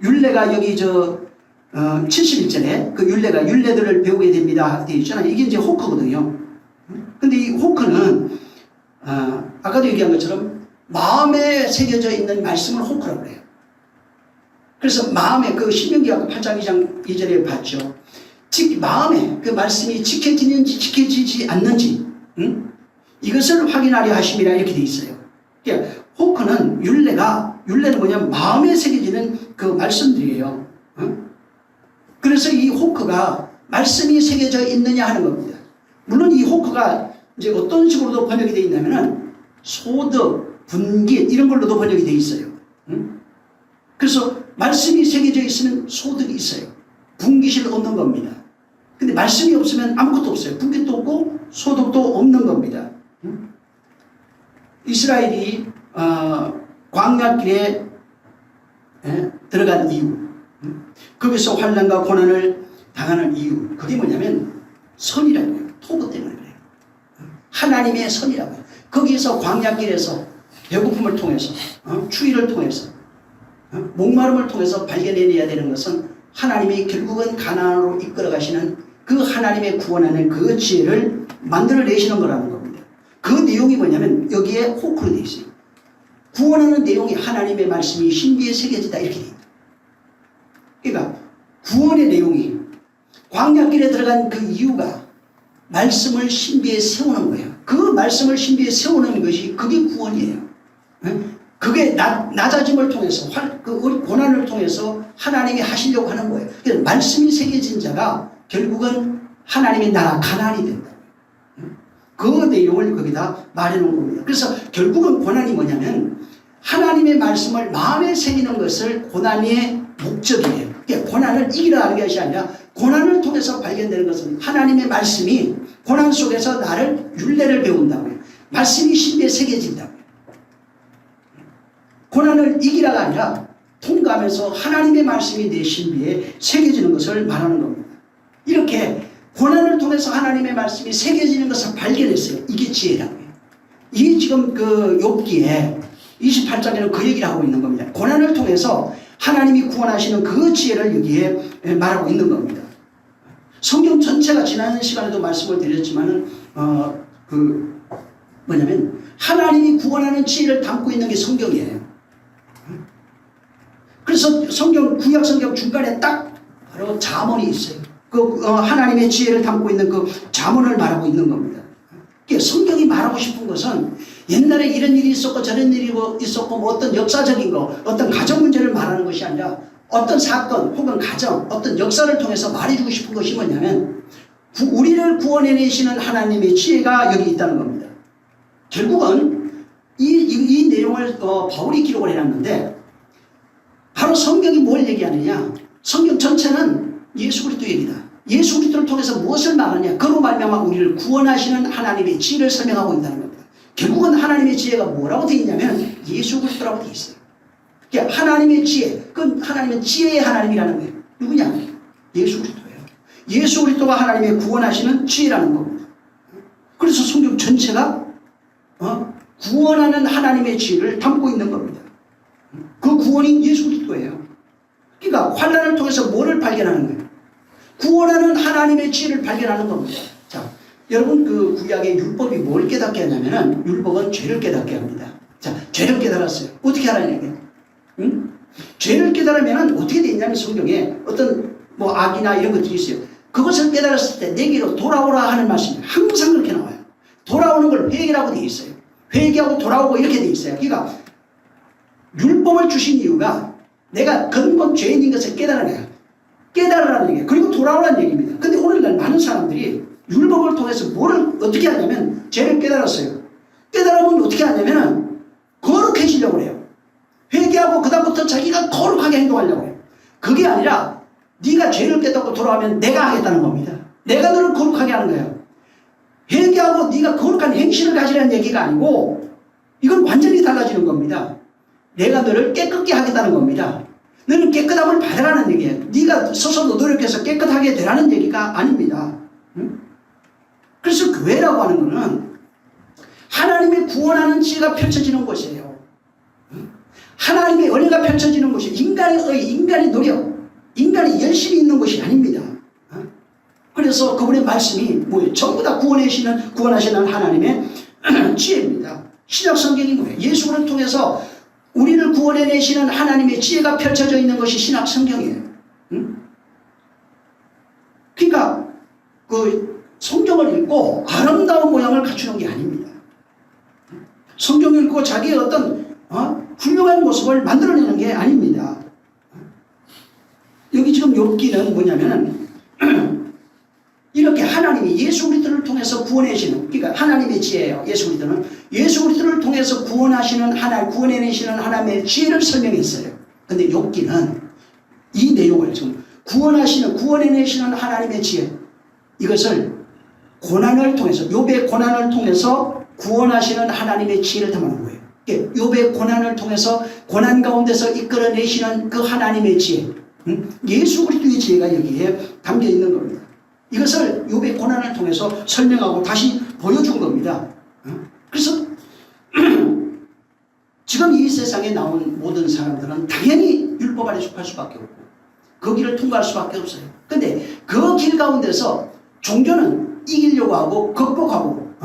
율례가 여기 71절에 그 율례들을 배우게 됩니다. 되어 있잖아요. 이게 이제 호크거든요. 근데 이 호크는 아까도 얘기한 것처럼 마음에 새겨져 있는 말씀을 호크라고 해요. 그래서 마음에 그 신명기 아까 8장 2절에 봤죠. 마음에 그 말씀이 지켜지는지 지켜지지 않는지 이것을 확인하려 하심이라 이렇게 돼 있어요. 그러니까 호크는 율례는 뭐냐면 마음에 새겨지는 그 말씀들이에요. 그래서 이 호크가 말씀이 새겨져 있느냐 하는 겁니다. 물론 이 호크가 이제 어떤 식으로도 번역이 되어 있냐면은 소득, 분깃 이런 걸로도 번역이 되어 있어요. 그래서 말씀이 새겨져 있으면 소득이 있어요. 분깃을 얻는 겁니다. 근데 말씀이 없으면 아무것도 없어요. 분깃도 없고 소득도 없는 겁니다. 이스라엘이 광야길에 들어간 이유, 거기서 환난과 고난을 당하는 이유, 그게 뭐냐면 선이라고 해요. 토부 때문에 그래요. 하나님의 선이라고 해요. 거기에서 광야길에서 배고픔을 통해서 추위를 통해서 목마름을 통해서 발견해내야 되는 것은 하나님이 결국은 가나안으로 이끌어 가시는 그 하나님의 구원하는 그 지혜를 만들어내시는 거라는 겁니다. 그 내용이 뭐냐면 여기에 호크로 되어 있어요. 구원하는 내용이 하나님의 말씀이 신비에 새겨지다 이렇게 되어 있다. 그러니까 구원의 내용이 광야길에 들어간 그 이유가 말씀을 신비에 세우는 거예요. 그 말씀을 신비에 세우는 것이 그게 구원이에요. 그게 낮아짐을 통해서 그 고난을 통해서 하나님이 하시려고 하는 거예요. 그래서 말씀이 새겨진 자가 결국은 하나님의 나라 가나안이 된다. 그 내용을 거기다 말해놓은 겁니다. 그래서 결국은 고난이 뭐냐면 하나님의 말씀을 마음에 새기는 것을 고난의 목적이에요. 그러니까 고난을 이기려 하는 것이 아니라 고난을 통해서 발견되는 것은 하나님의 말씀이 고난 속에서 나를 율례를 배운다고요. 말씀이 신비에 새겨진다고요. 고난을 이기라가 아니라 통과하면서 하나님의 말씀이 내 신비에 새겨지는 것을 말하는 겁니다. 이렇게 고난을 통해서 하나님의 말씀이 새겨지는 것을 발견했어요. 이게 지혜라고요. 이게 지금 그 욥기에 28장에는 그 얘기를 하고 있는 겁니다. 고난을 통해서 하나님이 구원하시는 그 지혜를 여기에 말하고 있는 겁니다. 성경 전체가 지난 시간에도 말씀을 드렸지만은 뭐냐면 하나님이 구원하는 지혜를 담고 있는 게 성경이에요. 그래서 성경 구약 성경 중간에 딱 바로 잠언이 있어요. 하나님의 지혜를 담고 있는 그 잠언을 말하고 있는 겁니다. 성경이 말하고 싶은 것은 옛날에 이런 일이 있었고 저런 일이 있었고 뭐 어떤 역사적인 거, 어떤 가정 문제를 말하는 것이 아니라 어떤 사건 혹은 가정, 어떤 역사를 통해서 말해주고 싶은 것이 뭐냐면 우리를 구원해내시는 하나님의 지혜가 여기 있다는 겁니다. 결국은 이 내용을 바울이 기록을 해놨는데 바로 성경이 뭘 얘기하느냐? 성경 전체는 예수 그리스도 얘기다. 예수 그리스도를 통해서 무엇을 말하냐? 그로 말미암아 우리를 구원하시는 하나님의 지혜를 설명하고 있다는 겁니다. 결국은 하나님의 지혜가 뭐라고 되어 있냐면 예수 그리스도라고 되어 있어요. 그러니까 하나님의 지혜, 그건 하나님은 지혜의 하나님이라는 거예요. 누구냐? 예수 그리스도예요. 예수 그리스도가 하나님의 구원하시는 지혜라는 겁니다. 그래서 성경 전체가 구원하는 하나님의 지혜를 담고 있는 겁니다. 그 구원이 예수 그리스도예요. 그러니까 환난을 통해서 뭐를 발견하는 거예요? 구원하는 하나님의 지혜를 발견하는 겁니다. 자, 여러분 그 구약의 율법이 뭘 깨닫게 하냐면은 율법은 죄를 깨닫게 합니다. 자, 죄를 깨달았어요. 어떻게 하라는 얘기예요? 응? 죄를 깨달으면은 어떻게 돼 있냐면 성경에 어떤 뭐 악이나 이런 것들이 있어요. 그것을 깨달았을 때 내게로 돌아오라 하는 말씀이 항상 그렇게 나와요. 돌아오는 걸 회개라고 돼 있어요. 회개하고 돌아오고 이렇게 돼 있어요. 그러니까 율법을 주신 이유가 내가 근본 죄인인 것을 깨달아내요. 깨달으라는 얘기예요. 그리고 돌아오라는 얘기입니다. 근데 오늘날 많은 사람들이 율법을 통해서 뭐를 어떻게 하냐면 죄를 깨달았어요. 깨달으면 어떻게 하냐면 거룩해지려고 해요. 회개하고 그다음부터 자기가 거룩하게 행동하려고 해요. 그게 아니라 네가 죄를 깨닫고 돌아오면 내가 하겠다는 겁니다. 내가 너를 거룩하게 하는 거예요. 회개하고 네가 거룩한 행실을 가지라는 얘기가 아니고 이건 완전히 달라지는 겁니다. 내가 너를 깨끗게 하겠다는 겁니다. 너는 깨끗함을 받으라는 얘기예요. 네가 스스로 노력해서 깨끗하게 되라는 얘기가 아닙니다. 응? 그래서 교회라고 하는 것은 하나님의 구원하는 지혜가 펼쳐지는 곳이에요. 응? 하나님의 은혜가 펼쳐지는 곳이 인간의 노력, 인간이 열심히 있는 것이 아닙니다. 응? 그래서 그분의 말씀이 뭐예요? 전부 다 구원하시는 하나님의 지혜입니다. 신약 성경이 뭐예요? 예수를 통해서 우리를 구원해내시는 하나님의 지혜가 펼쳐져 있는 것이 신약 성경이에요. 응? 그러니까 그 성경을 읽고 아름다운 모양을 갖추는 게 아닙니다. 성경을 읽고 자기의 어떤 훌륭한 모습을 만들어내는 게 아닙니다. 여기 지금 욥기는 뭐냐면 이렇게 하나님이 예수 그리스도를 통해서 구원해내시는, 그러니까 하나님의 지혜예요. 예수 그리스도는 예수 그리스도를 통해서 구원해내시는 하나님의 지혜를 설명했어요. 근데 욥기는 이 내용을 지금 구원해내시는 하나님의 지혜, 이것을 고난을 통해서, 욥의 고난을 통해서 구원하시는 하나님의 지혜를 담는 거예요. 욥의 고난을 통해서 고난 가운데서 이끌어내시는 그 하나님의 지혜, 예수 그리스도의 지혜가 여기에 담겨 있는 겁니다. 이것을 욥의 고난을 통해서 설명하고 다시 보여준 겁니다. 그래서 지금 이 세상에 나온 모든 사람들은 당연히 율법 아래 속할 수밖에 없고 그 길을 통과할 수밖에 없어요. 근데 그 길 가운데서 종교는 이기려고 하고 극복하고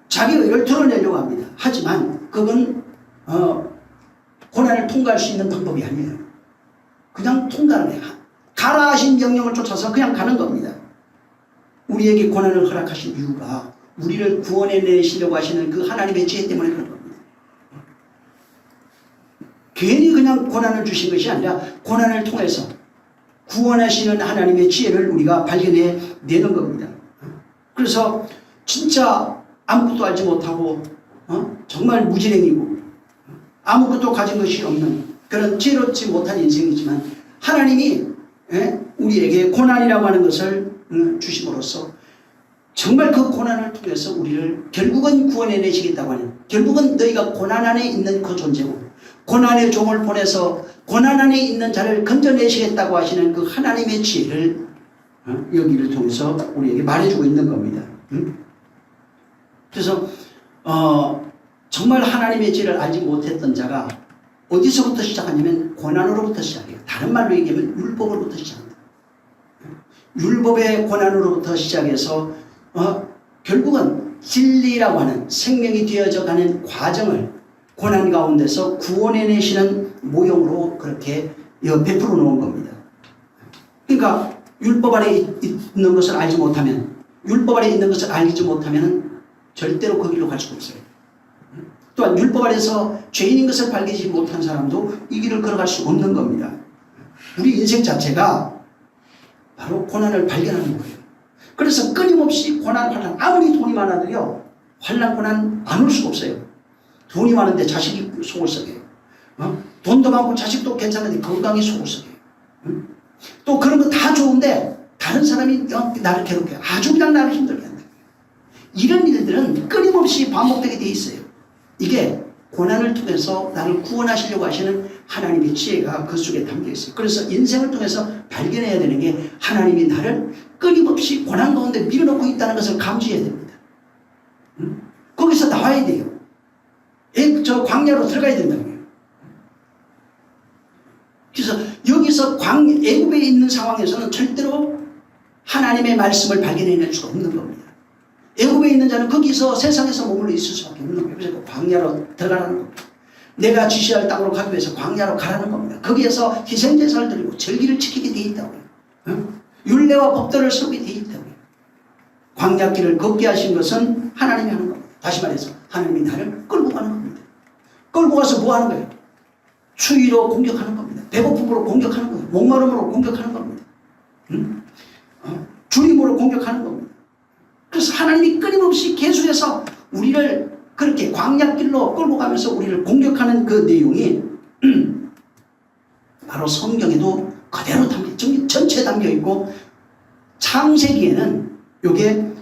자기 의를 드러내려고 합니다. 하지만 그건 고난을 통과할 수 있는 방법이 아니에요. 그냥 통과를 해요. 가라 하신 명령을 쫓아서 그냥 가는 겁니다. 우리에게 고난을 허락하신 이유가 우리를 구원해내시려고 하시는 그 하나님의 지혜 때문에 그런 겁니다. 괜히 그냥 고난을 주신 것이 아니라 고난을 통해서 구원하시는 하나님의 지혜를 우리가 발견해내는 겁니다. 그래서 진짜 아무것도 알지 못하고 정말 무지랭이고 아무것도 가진 것이 없는 그런 지혜롭지 못한 인생이지만 하나님이 우리에게 고난이라고 하는 것을 주심으로써 정말 그 고난을 통해서 우리를 결국은 구원해내시겠다고 하는, 결국은 너희가 고난 안에 있는 그 존재고 고난의 종을 보내서 고난 안에 있는 자를 건져내시겠다고 하시는 그 하나님의 지혜를 여기를 통해서 우리에게 말해주고 있는 겁니다. 그래서 정말 하나님의 지혜를 알지 못했던 자가 어디서부터 시작하냐면 고난으로부터 시작해요. 다른 말로 얘기하면 율법으로부터 시작합니다. 율법의 고난으로부터 시작해서 결국은 진리라고 하는 생명이 되어져 가는 과정을 고난 가운데서 구원해내시는 모형으로 그렇게 베풀어 놓은 겁니다. 그러니까 율법 아래 있는 것을 알지 못하면, 율법 아래 있는 것을 알지 못하면 절대로 그 길로 갈 수가 없어요. 또한 율법 아래서 죄인인 것을 발견하지 못한 사람도 이 길을 걸어갈 수 없는 겁니다. 우리 인생 자체가 바로 고난을 발견하는 거예요. 그래서 끊임없이 고난, 환난, 아무리 돈이 많아도요, 환난, 고난 안 올 수가 없어요. 돈이 많은데 자식이 속을 썩여요. 돈도 많고 자식도 괜찮은데 건강이 속을 썩여요. 또 그런 거 다 좋은데 다른 사람이 나를 괴롭혀요. 아주 그냥 나를 힘들게 한다. 이런 일들은 끊임없이 반복되게 돼 있어요. 이게 고난을 통해서 나를 구원하시려고 하시는 하나님의 지혜가 그 속에 담겨 있어요. 그래서 인생을 통해서 발견해야 되는 게 하나님이 나를 끊임없이 고난 가운데 밀어넣고 있다는 것을 감지해야 됩니다. 거기서 나와야 돼요. 저 광야로 들어가야 된다고요. 그래서 여기서 애굽에 있는 상황에서는 절대로 하나님의 말씀을 발견해낼 수가 없는 겁니다. 애굽에 있는 자는 거기서 세상에서 머물러 있을 수밖에 없는 거예요. 그래서 광야로 들어가라는 겁니다. 내가 지시할 땅으로 가기 위해서 광야로 가라는 겁니다. 거기에서 희생제사를 드리고 절기를 지키게 돼 있다고요. 율례와 법도를 세우게 돼 있다고요. 광야길을 걷게 하신 것은 하나님이 하는 겁니다. 다시 말해서 하나님이 나를 끌고 가는 겁니다. 끌고 가서 뭐 하는 거예요? 추위로 공격하는 겁니다. 배고픔으로 공격하는 거예요. 목마름으로 공격하는 겁니다. 주림으로 공격하는 겁니다. 그래서 하나님이 끊임없이 계속해서 우리를 그렇게 광야길로 끌고 가면서 우리를 공격하는 그 내용이 바로 성경에도 그대로 전체 담겨 있고, 창세기에는 요게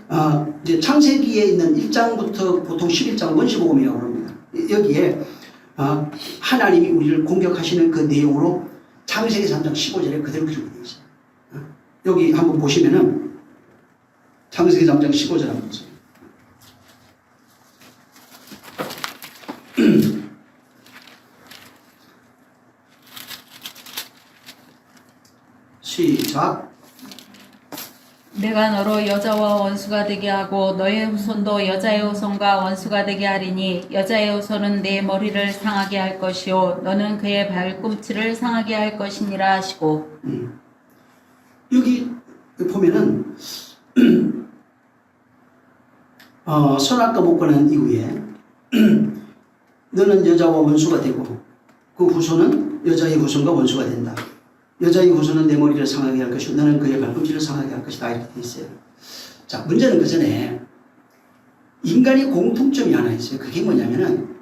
이제 창세기에 있는 1장부터 보통 11장 원시복음이라고 합니다. 여기에 하나님이 우리를 공격하시는 그 내용으로 창세기 3장 15절에 그대로 기록되어 있어요. 여기 한번 보시면은 창세기 3장 15절 한번 보세요. 시작. 내가 너로 여자와 원수가 되게 하고 너의 후손도 여자의 후손과 원수가 되게 하리니 여자의 후손은 내 머리를 상하게 할 것이요 너는 그의 발꿈치를 상하게 할 것이니라 하시고. 여기 보면은 선악과 먹고난 이후에 너는 여자와 원수가 되고 그 후손은 여자의 후손과 원수가 된다. 여자의 후손은 내 머리를 상하게 할 것이고 너는 그의 발꿈치를 상하게 할 것이다. 이렇게 되어 있어요. 자, 문제는 그 전에 인간이 공통점이 하나 있어요. 그게 뭐냐면은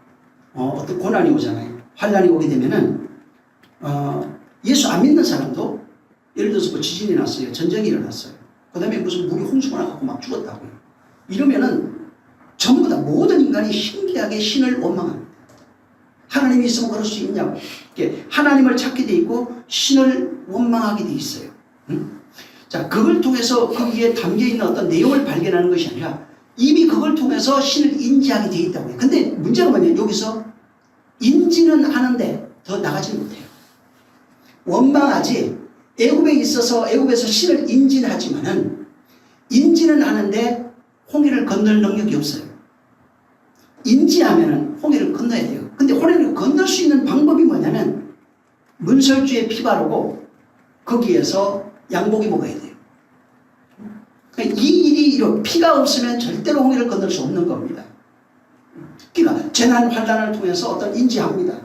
어떤 고난이 오잖아요. 환난이 오게 되면은 예수 안 믿는 사람도 예를 들어서 뭐 지진이 났어요. 전쟁이 일어났어요. 그 다음에 무슨 물이 홍수가 나갖고 막 죽었다고요. 이러면은 전부 다 모든 인간이 신기하게 신을 원망합니다. 하나님이 있으면 그럴 수 있냐고. 하나님을 찾게 돼 있고 신을 원망하게 돼 있어요. 자, 그걸 통해서 거기에 담겨있는 어떤 내용을 발견하는 것이 아니라 이미 그걸 통해서 신을 인지하게 돼 있다고요. 근데 문제가 뭐냐면 여기서 인지는 하는데 더 나가지 못해요. 원망하지. 애굽에 있어서 애굽에서 신을 인지는 하지만은 인지는 하는데 홍해를 건널 능력이 없어요. 인지하면은 홍해를 건너야 돼요. 근데 홍해를 건널 수 있는 방법이 뭐냐면 문설주에 피 바르고 거기에서 양고기 먹어야 돼요. 그러니까 이 일이 피가 없으면 절대로 홍해를 건널 수 없는 겁니다. 그러니까 재난 환난을 통해서 어떤 인지합니다.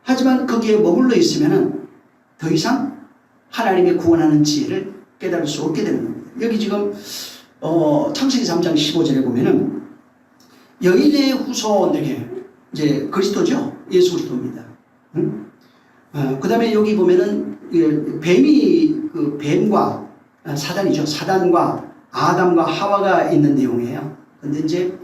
하지만 거기에 머물러 있으면은 더 이상 하나님의 구원하는 지혜를 깨달을 수 없게 되는 겁니다. 여기 지금 창세기 3장 15절에 보면은 여인의 후손에게 이제 그리스도죠. 예수 그리스도입니다. 그 다음에 여기 보면은 뱀이 그 뱀과 사단이죠. 사단과 아담과 하와가 있는 내용이에요. 근데 이제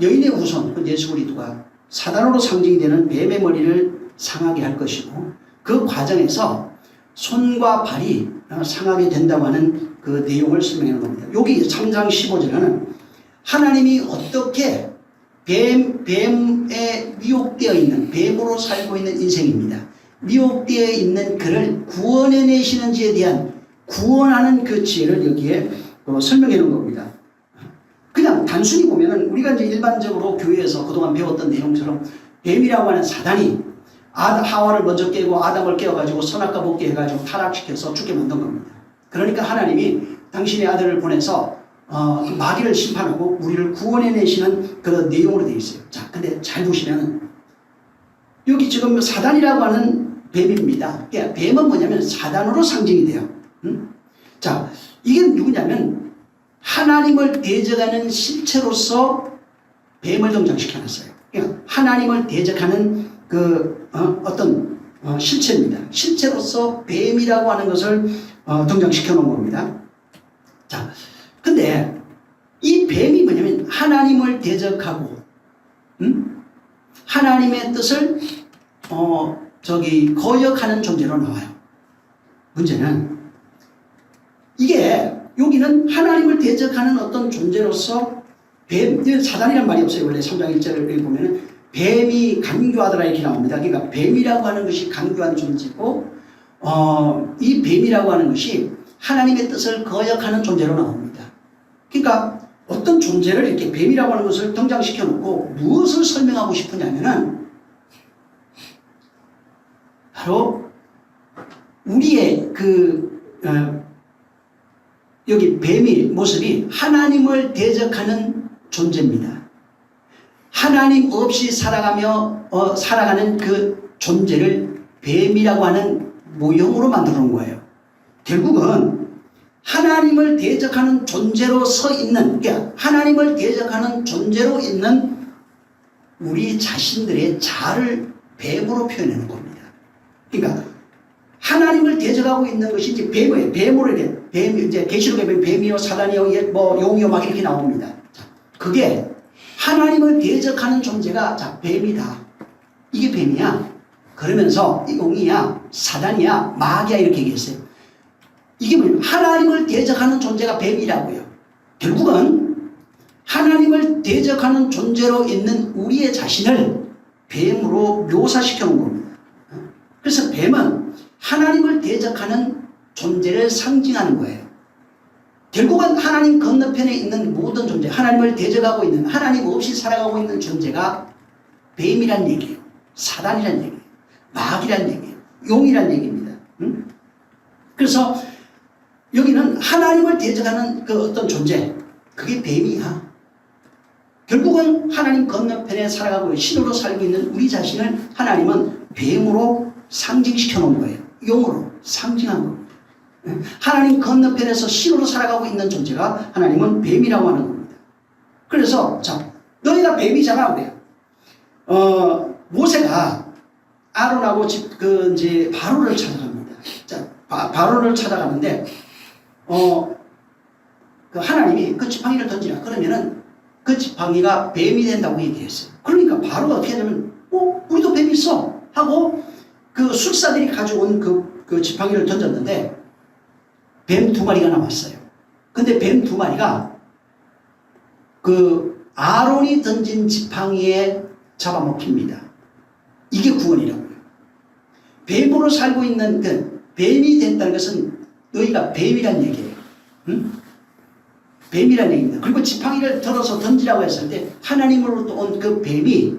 여인의 후손, 그 예수 그리스도가 사단으로 상징이 되는 뱀의 머리를 상하게 할 것이고 그 과정에서 손과 발이 상하게 된다고 하는 그 내용을 설명해 놓습니다. 여기 3장 15절에는 하나님이 어떻게 뱀에 미혹되어 있는 뱀으로 살고 있는 인생입니다. 미혹되어 있는 그를 구원해내시는지에 대한 구원하는 그 지혜를 여기에 설명해 놓은 겁니다. 그냥 단순히 보면은 우리가 이제 일반적으로 교회에서 그동안 배웠던 내용처럼 뱀이라고 하는 사단이 하와를 먼저 깨고 아담을 깨워가지고 선악과 복게 해가지고 타락시켜서 죽게 만든 겁니다. 그러니까 하나님이 당신의 아들을 보내서 마귀를 심판하고 우리를 구원해내시는 그런 내용으로 되어 있어요. 자, 근데 잘 보시면 여기 지금 사단이라고 하는 뱀입니다. 그러니까 뱀은 뭐냐면 사단으로 상징이 돼요. 자, 이게 누구냐면 하나님을 대적하는 실체로서 뱀을 등장시켜놨어요. 그러니까 하나님을 대적하는 그 어떤 실체입니다. 실체로서 뱀이라고 하는 것을 등장시켜 놓은 겁니다. 자, 근데 이 뱀이 뭐냐면 하나님을 대적하고 하나님의 뜻을 거역하는 존재로 나와요. 문제는 이게 여기는 하나님을 대적하는 어떤 존재로서 뱀, 사단이란 말이 없어요. 원래 3장 1절을 보면은 뱀이 간교하더라 이렇게 나옵니다. 그러니까 뱀이라고 하는 것이 간교한 존재고 이 뱀이라고 하는 것이 하나님의 뜻을 거역하는 존재로 나옵니다. 그러니까 어떤 존재를 이렇게 뱀이라고 하는 것을 등장시켜 놓고 무엇을 설명하고 싶으냐면은 바로 우리의 여기 뱀의 모습이 하나님을 대적하는 존재입니다. 하나님 없이 살아가는 그 존재를 뱀이라고 하는 모형으로 만들어 놓은 거예요. 결국은 하나님을 대적하는 존재로 서 있는, 그러니까 하나님을 대적하는 존재로 있는 우리 자신들의 자아를 뱀으로 표현하는 겁니다. 그러니까 하나님을 대적하고 있는 것이 이제 뱀이에요. 뱀으로 이래. 뱀, 이제 계시록에 보면 뱀이요, 사단이요, 뭐 용이요, 막 이렇게 나옵니다. 자, 그게 하나님을 대적하는 존재가 자, 뱀이다. 이게 뱀이야. 그러면서 이 용이야, 사단이야, 마귀야 이렇게 얘기했어요. 이게 뭐예요? 하나님을 대적하는 존재가 뱀이라고요. 결국은 하나님을 대적하는 존재로 있는 우리의 자신을 뱀으로 묘사시켜 놓은 겁니다. 그래서 뱀은 하나님을 대적하는 존재를 상징하는 거예요. 결국은 하나님 건너편에 있는 모든 존재, 하나님을 대적하고 있는, 하나님 없이 살아가고 있는 존재가 뱀이란 얘기예요. 사단이란 얘기예요. 마귀란 얘기예요. 용이란 얘기입니다. 그래서 여기는 하나님을 대적하는 그 어떤 존재, 그게 뱀이야. 결국은 하나님 건너편에 살아가고 신으로 살고 있는 우리 자신을 하나님은 뱀으로 상징시켜 놓은 거예요. 용으로 상징한 겁니다. 하나님 건너편에서 신으로 살아가고 있는 존재가 하나님은 뱀이라고 하는 겁니다. 그래서 자, 너희가 뱀이잖아 그래요. 모세가 아론하고 이제 바로를 찾아갑니다. 자, 바로를 찾아가는데 그 하나님이 그 지팡이를 던지라 그러면은 그 지팡이가 뱀이 된다고 얘기했어요. 그러니까 바로가 어떻게 하냐면 우리도 뱀이 있어 하고 그 술사들이 가져온 그 지팡이를 던졌는데 뱀 2마리가 나왔어요. 근데 뱀 2마리가 그 아론이 던진 지팡이에 잡아먹힙니다. 이게 구원이라고요. 뱀으로 살고 있는 그 뱀이 된다는 것은 너희가 뱀이란 얘기예요. 응? 뱀이란 얘기입니다. 그리고 지팡이를 들어서 던지라고 했을 때 하나님으로부터 온 그 뱀이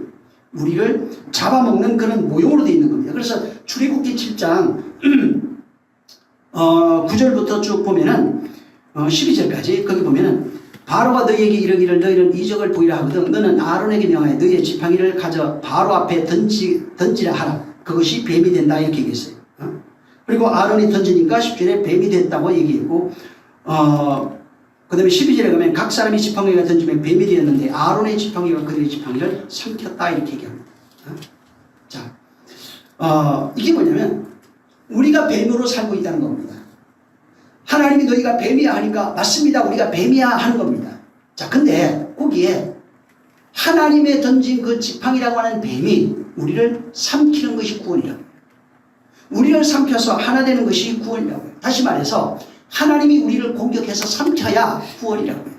우리를 잡아먹는 그런 모형으로 되어 있는 겁니다. 그래서 출애굽기 7장 9절부터 쭉 보면은 12절까지 거기 보면은 바로가 너희에게 이르기를 너희는 이적을 보이라 하거든 너는 아론에게 명하여 너희의 지팡이를 가져 바로 앞에 던지라 하라. 그것이 뱀이 된다 이렇게 얘기했어요. 그리고 아론이 던지니까 10절에 뱀이 됐다고 얘기했고 그 다음에 12절에 가면 각 사람이 지팡이가 던지면 뱀이 되었는데 아론의 지팡이가 그들의 지팡이를 삼켰다 이렇게 얘기합니다. 자, 이게 뭐냐면 우리가 뱀으로 살고 있다는 겁니다. 하나님이 너희가 뱀이야 하니까 맞습니다. 우리가 뱀이야 하는 겁니다. 자, 근데 거기에 하나님의 던진 그 지팡이라고 하는 뱀이 우리를 삼키는 것이 구원이라고 해요. 우리를 삼켜서 하나 되는 것이 구원이라고 해요. 다시 말해서 하나님이 우리를 공격해서 삼켜야 구원이라고 해요.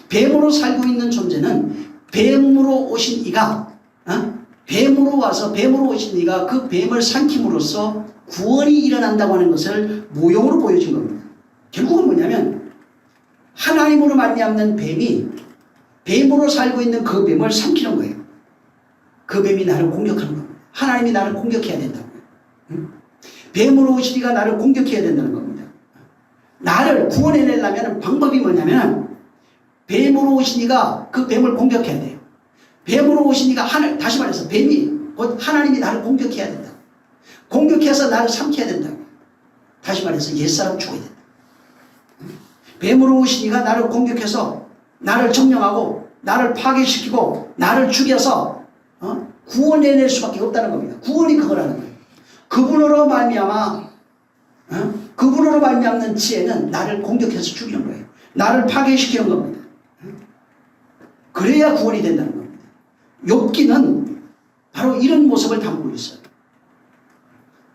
뱀으로 살고 있는 존재는 뱀으로 오신 이가 뱀으로 와서 뱀으로 오신 이가 그 뱀을 삼킴으로써 구원이 일어난다고 하는 것을 모형으로 보여준 겁니다. 결국은 뭐냐면 하나님으로 말미암는 뱀이 뱀으로 살고 있는 그 뱀을 삼키는 거예요. 그 뱀이 나를 공격하는 겁니다. 하나님이 나를 공격해야 된다고요. 뱀으로 오신 이가 나를 공격해야 된다는 겁니다. 나를 구원해내려면 방법이 뭐냐면 뱀으로 오신 이가 그 뱀을 공격해야 돼요. 뱀으로 오신 이가 다시 말해서 뱀이 곧 하나님이 나를 공격해야 된다. 공격해서 나를 삼켜야 된다. 다시 말해서 옛사람 죽어야 된다. 뱀으로 오신 이가 나를 공격해서 나를 점령하고 나를 파괴시키고 나를 죽여서 구원해낼 수밖에 없다는 겁니다. 구원이 그거라는 거예요. 그분으로 말미암는 지혜는 나를 공격해서 죽이는 거예요. 나를 파괴시키는 겁니다. 그래야 구원이 된다는 겁니다. 욥기는 바로 이런 모습을 담고 있어요.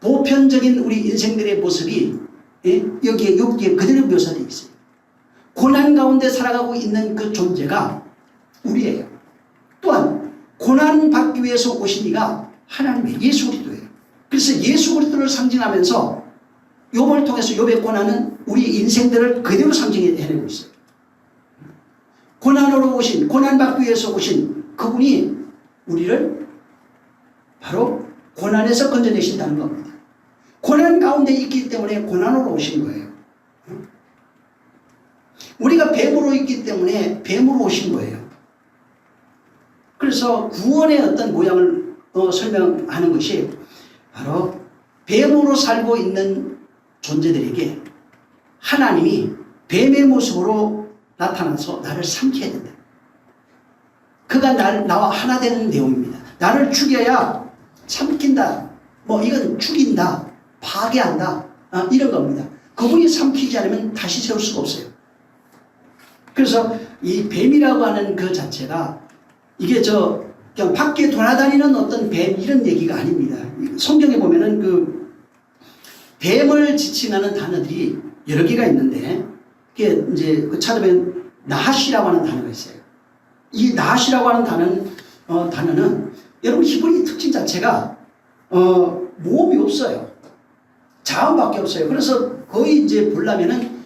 보편적인 우리 인생들의 모습이 여기에 욥기에 그대로 묘사되어 있어요. 고난 가운데 살아가고 있는 그 존재가 우리예요. 또한 고난 받기 위해서 오신 이가 하나님의 예수 그리스도예요. 그래서 예수 그리스도를 상징하면서 욥을 통해서 욥의 고난은 우리 인생들을 그대로 상징해내고 있어요. 고난으로 오신, 고난 받기 위해서 오신 그분이 우리를 바로 고난에서 건져내신다는 겁니다. 고난 가운데 있기 때문에 고난으로 오신 거예요. 우리가 뱀으로 있기 때문에 뱀으로 오신 거예요. 그래서 구원의 어떤 모양을 설명하는 것이 바로 뱀으로 살고 있는 존재들에게 하나님이 뱀의 모습으로 나타나서 나를 삼켜야 된다. 그가 나와 하나 되는 내용입니다. 나를 죽여야 삼킨다. 이건 죽인다. 파괴한다. 이런 겁니다. 그분이 삼키지 않으면 다시 세울 수가 없어요. 그래서 이 뱀이라고 하는 그 자체가 이게 그냥 밖에 돌아다니는 어떤 뱀 이런 얘기가 아닙니다. 성경에 보면은 그 뱀을 지칭하는 단어들이 여러 개가 있는데 그게 이제 찾아보면 나핫이라고 하는 단어가 있어요. 이 나핫이라고 하는 단어는 여러분 히브리 특징 자체가 모음이 없어요. 자음밖에 없어요. 그래서 거의 이제 보려면은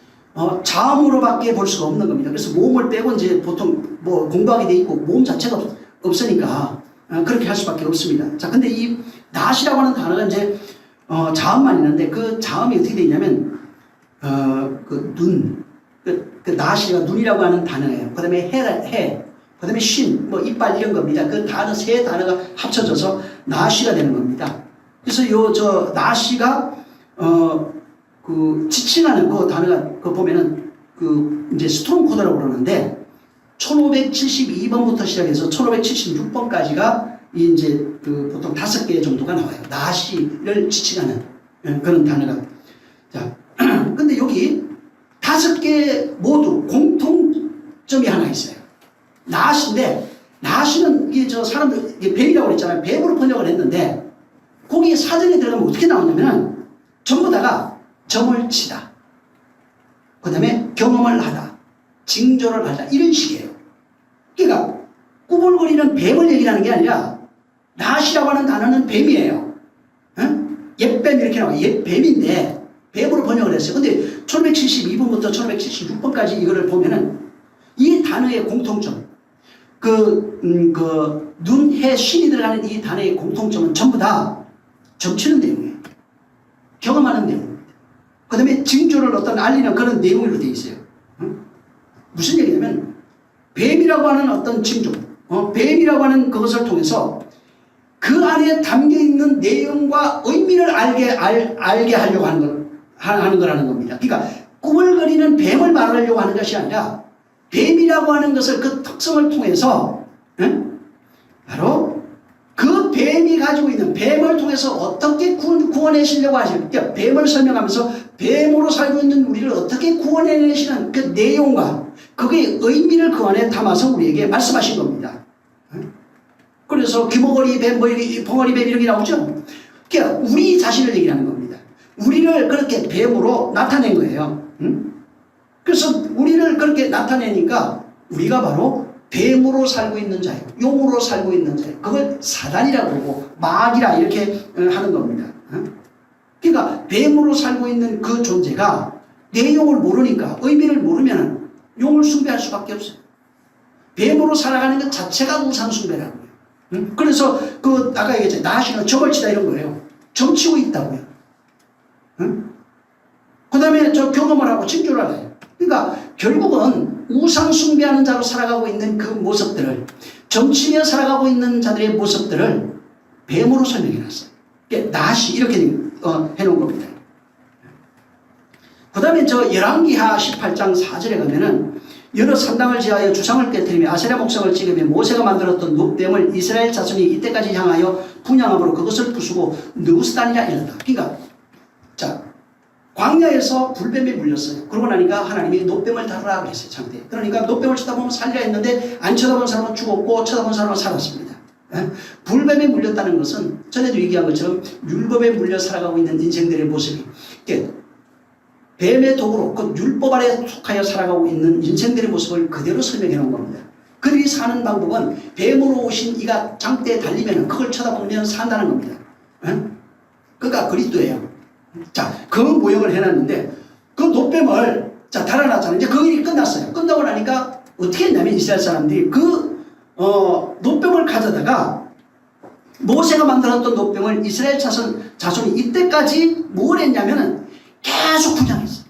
자음으로밖에 볼 수가 없는 겁니다. 그래서 모음을 빼고 이제 보통 공부하게 돼 있고 모음 자체가 없으니까 그렇게 할 수밖에 없습니다. 자, 근데 이 나핫이라고 하는 단어가 이제 자음만 있는데 그 자음이 어떻게 되어 있냐면 그 나핫이가 눈이라고 하는 단어예요. 그 다음에 해, 그 다음에 신, 이빨 이런 겁니다. 그 단어 세 단어가 합쳐져서 나핫이가 되는 겁니다. 그래서 나핫이가 그 지칭하는 그 단어가 보면은 이제 스톰 코드라고 그러는데 1572번부터 시작해서 1576번까지가 이제 보통 5개 정도가 나와요. 나핫이를 지칭하는 그런 단어가. 자, 근데 여기 5개 모두 공통점이 하나 있어요. 나핫인데 나핫은 이게 사람들 뱀이라고 그랬잖아요. 뱀으로 번역을 했는데 거기 사전에 들어가면 어떻게 나오냐면은 전부 다가 점을 치다. 그 다음에 경험을 하다. 징조를 하다. 이런 식이에요. 그러니까 꾸불거리는 뱀을 얘기하는 게 아니라 나핫이라고 하는 단어는 뱀이에요. 옛뱀 이렇게 나와요. 옛뱀인데 뱀으로 번역을 했어요. 근데 1572번부터 1576번까지 이거를 보면은 이 단어의 공통점 눈, 해, 신이 들어가는 이 단어의 공통점은 전부 다 점치는 내용이에요. 경험하는 내용입니다. 그 다음에 징조를 알리는 그런 내용으로 되어 있어요. 무슨 얘기냐면 뱀이라고 하는 어떤 징조, 뱀이라고 하는 그것을 통해서 그 안에 담겨있는 내용과 의미를 알게 하려고 하는 거라는 겁니다. 그러니까 꾸물거리는 뱀을 말하려고 하는 것이 아니라 뱀이라고 하는 것을 그 특성을 통해서 바로 그 뱀 뱀이 가지고 있는 뱀을 통해서 어떻게 구원해내시려고 하시는, 그러니까 뱀을 설명하면서 뱀으로 살고 있는 우리를 어떻게 구원해내시는 그 내용과 그의 의미를 그 안에 담아서 우리에게 말씀하신 겁니다. 그래서 귀머거리 뱀, 벙어리 뱀 이렇게 나오죠. 그러니까 우리 자신을 얘기하는 겁니다. 우리를 그렇게 뱀으로 나타낸 거예요. 그래서 우리를 그렇게 나타내니까 우리가 바로 뱀으로 살고 있는 자예요. 용으로 살고 있는 자예요. 그걸 사단이라고 그러고 마귀라 이렇게 하는 겁니다. 그러니까 뱀으로 살고 있는 그 존재가 내용을 모르니까, 의미를 모르면 용을 숭배할 수밖에 없어요. 뱀으로 살아가는 것 자체가 우상 숭배라고요. 그래서 그 아까 얘기했죠. 나시는 점을 치다 이런 거예요. 점 치고 있다고요. 그 다음에 저 경험을 하고 칭조를 알아요. 그러니까 결국은 우상 숭배하는 자로 살아가고 있는 그 모습들을, 점치며 살아가고 있는 자들의 모습들을 뱀으로 설명해놨어요. 나시 이렇게 해놓은 겁니다. 그 다음에 저 열왕기하 18장 4절에 가면은 여러 산당을 지하여 주상을 깨뜨리며 아세라 목상을 찍으며 모세가 만들었던 놋뱀을 이스라엘 자손이 이때까지 향하여 분향함으로 그것을 부수고 느우스단이라 이른다. 그러니까 자, 광야에서 불뱀에 물렸어요. 그러고 나니까 하나님이 놋뱀을 다루라 그랬어요. 장대. 그러니까 놋뱀을 쳐다보면 살리라 했는데 안 쳐다본 사람은 죽었고 쳐다본 사람은 살았습니다. 불뱀에 물렸다는 것은 전에도 얘기한 것처럼 율법에 물려 살아가고 있는 인생들의 모습이 뱀의 도구로 그 율법 아래 속하여 살아가고 있는 인생들의 모습을 그대로 설명해 놓은 겁니다. 그들이 사는 방법은 뱀으로 오신 이가 장대에 달리면 그걸 쳐다보면 산다는 겁니다. 그러니까 그리스도예요. 자, 그 모형을 해놨는데 그 놋뱀을 자 달아놨잖아요. 이제 그 일이 끝났어요. 끝나고 나니까 어떻게 했냐면 이스라엘 사람들이 그 놋뱀을 가져다가 모세가 만들었던 놋뱀을 이스라엘 자손이 이때까지 뭘 했냐면은 계속 분양했어요.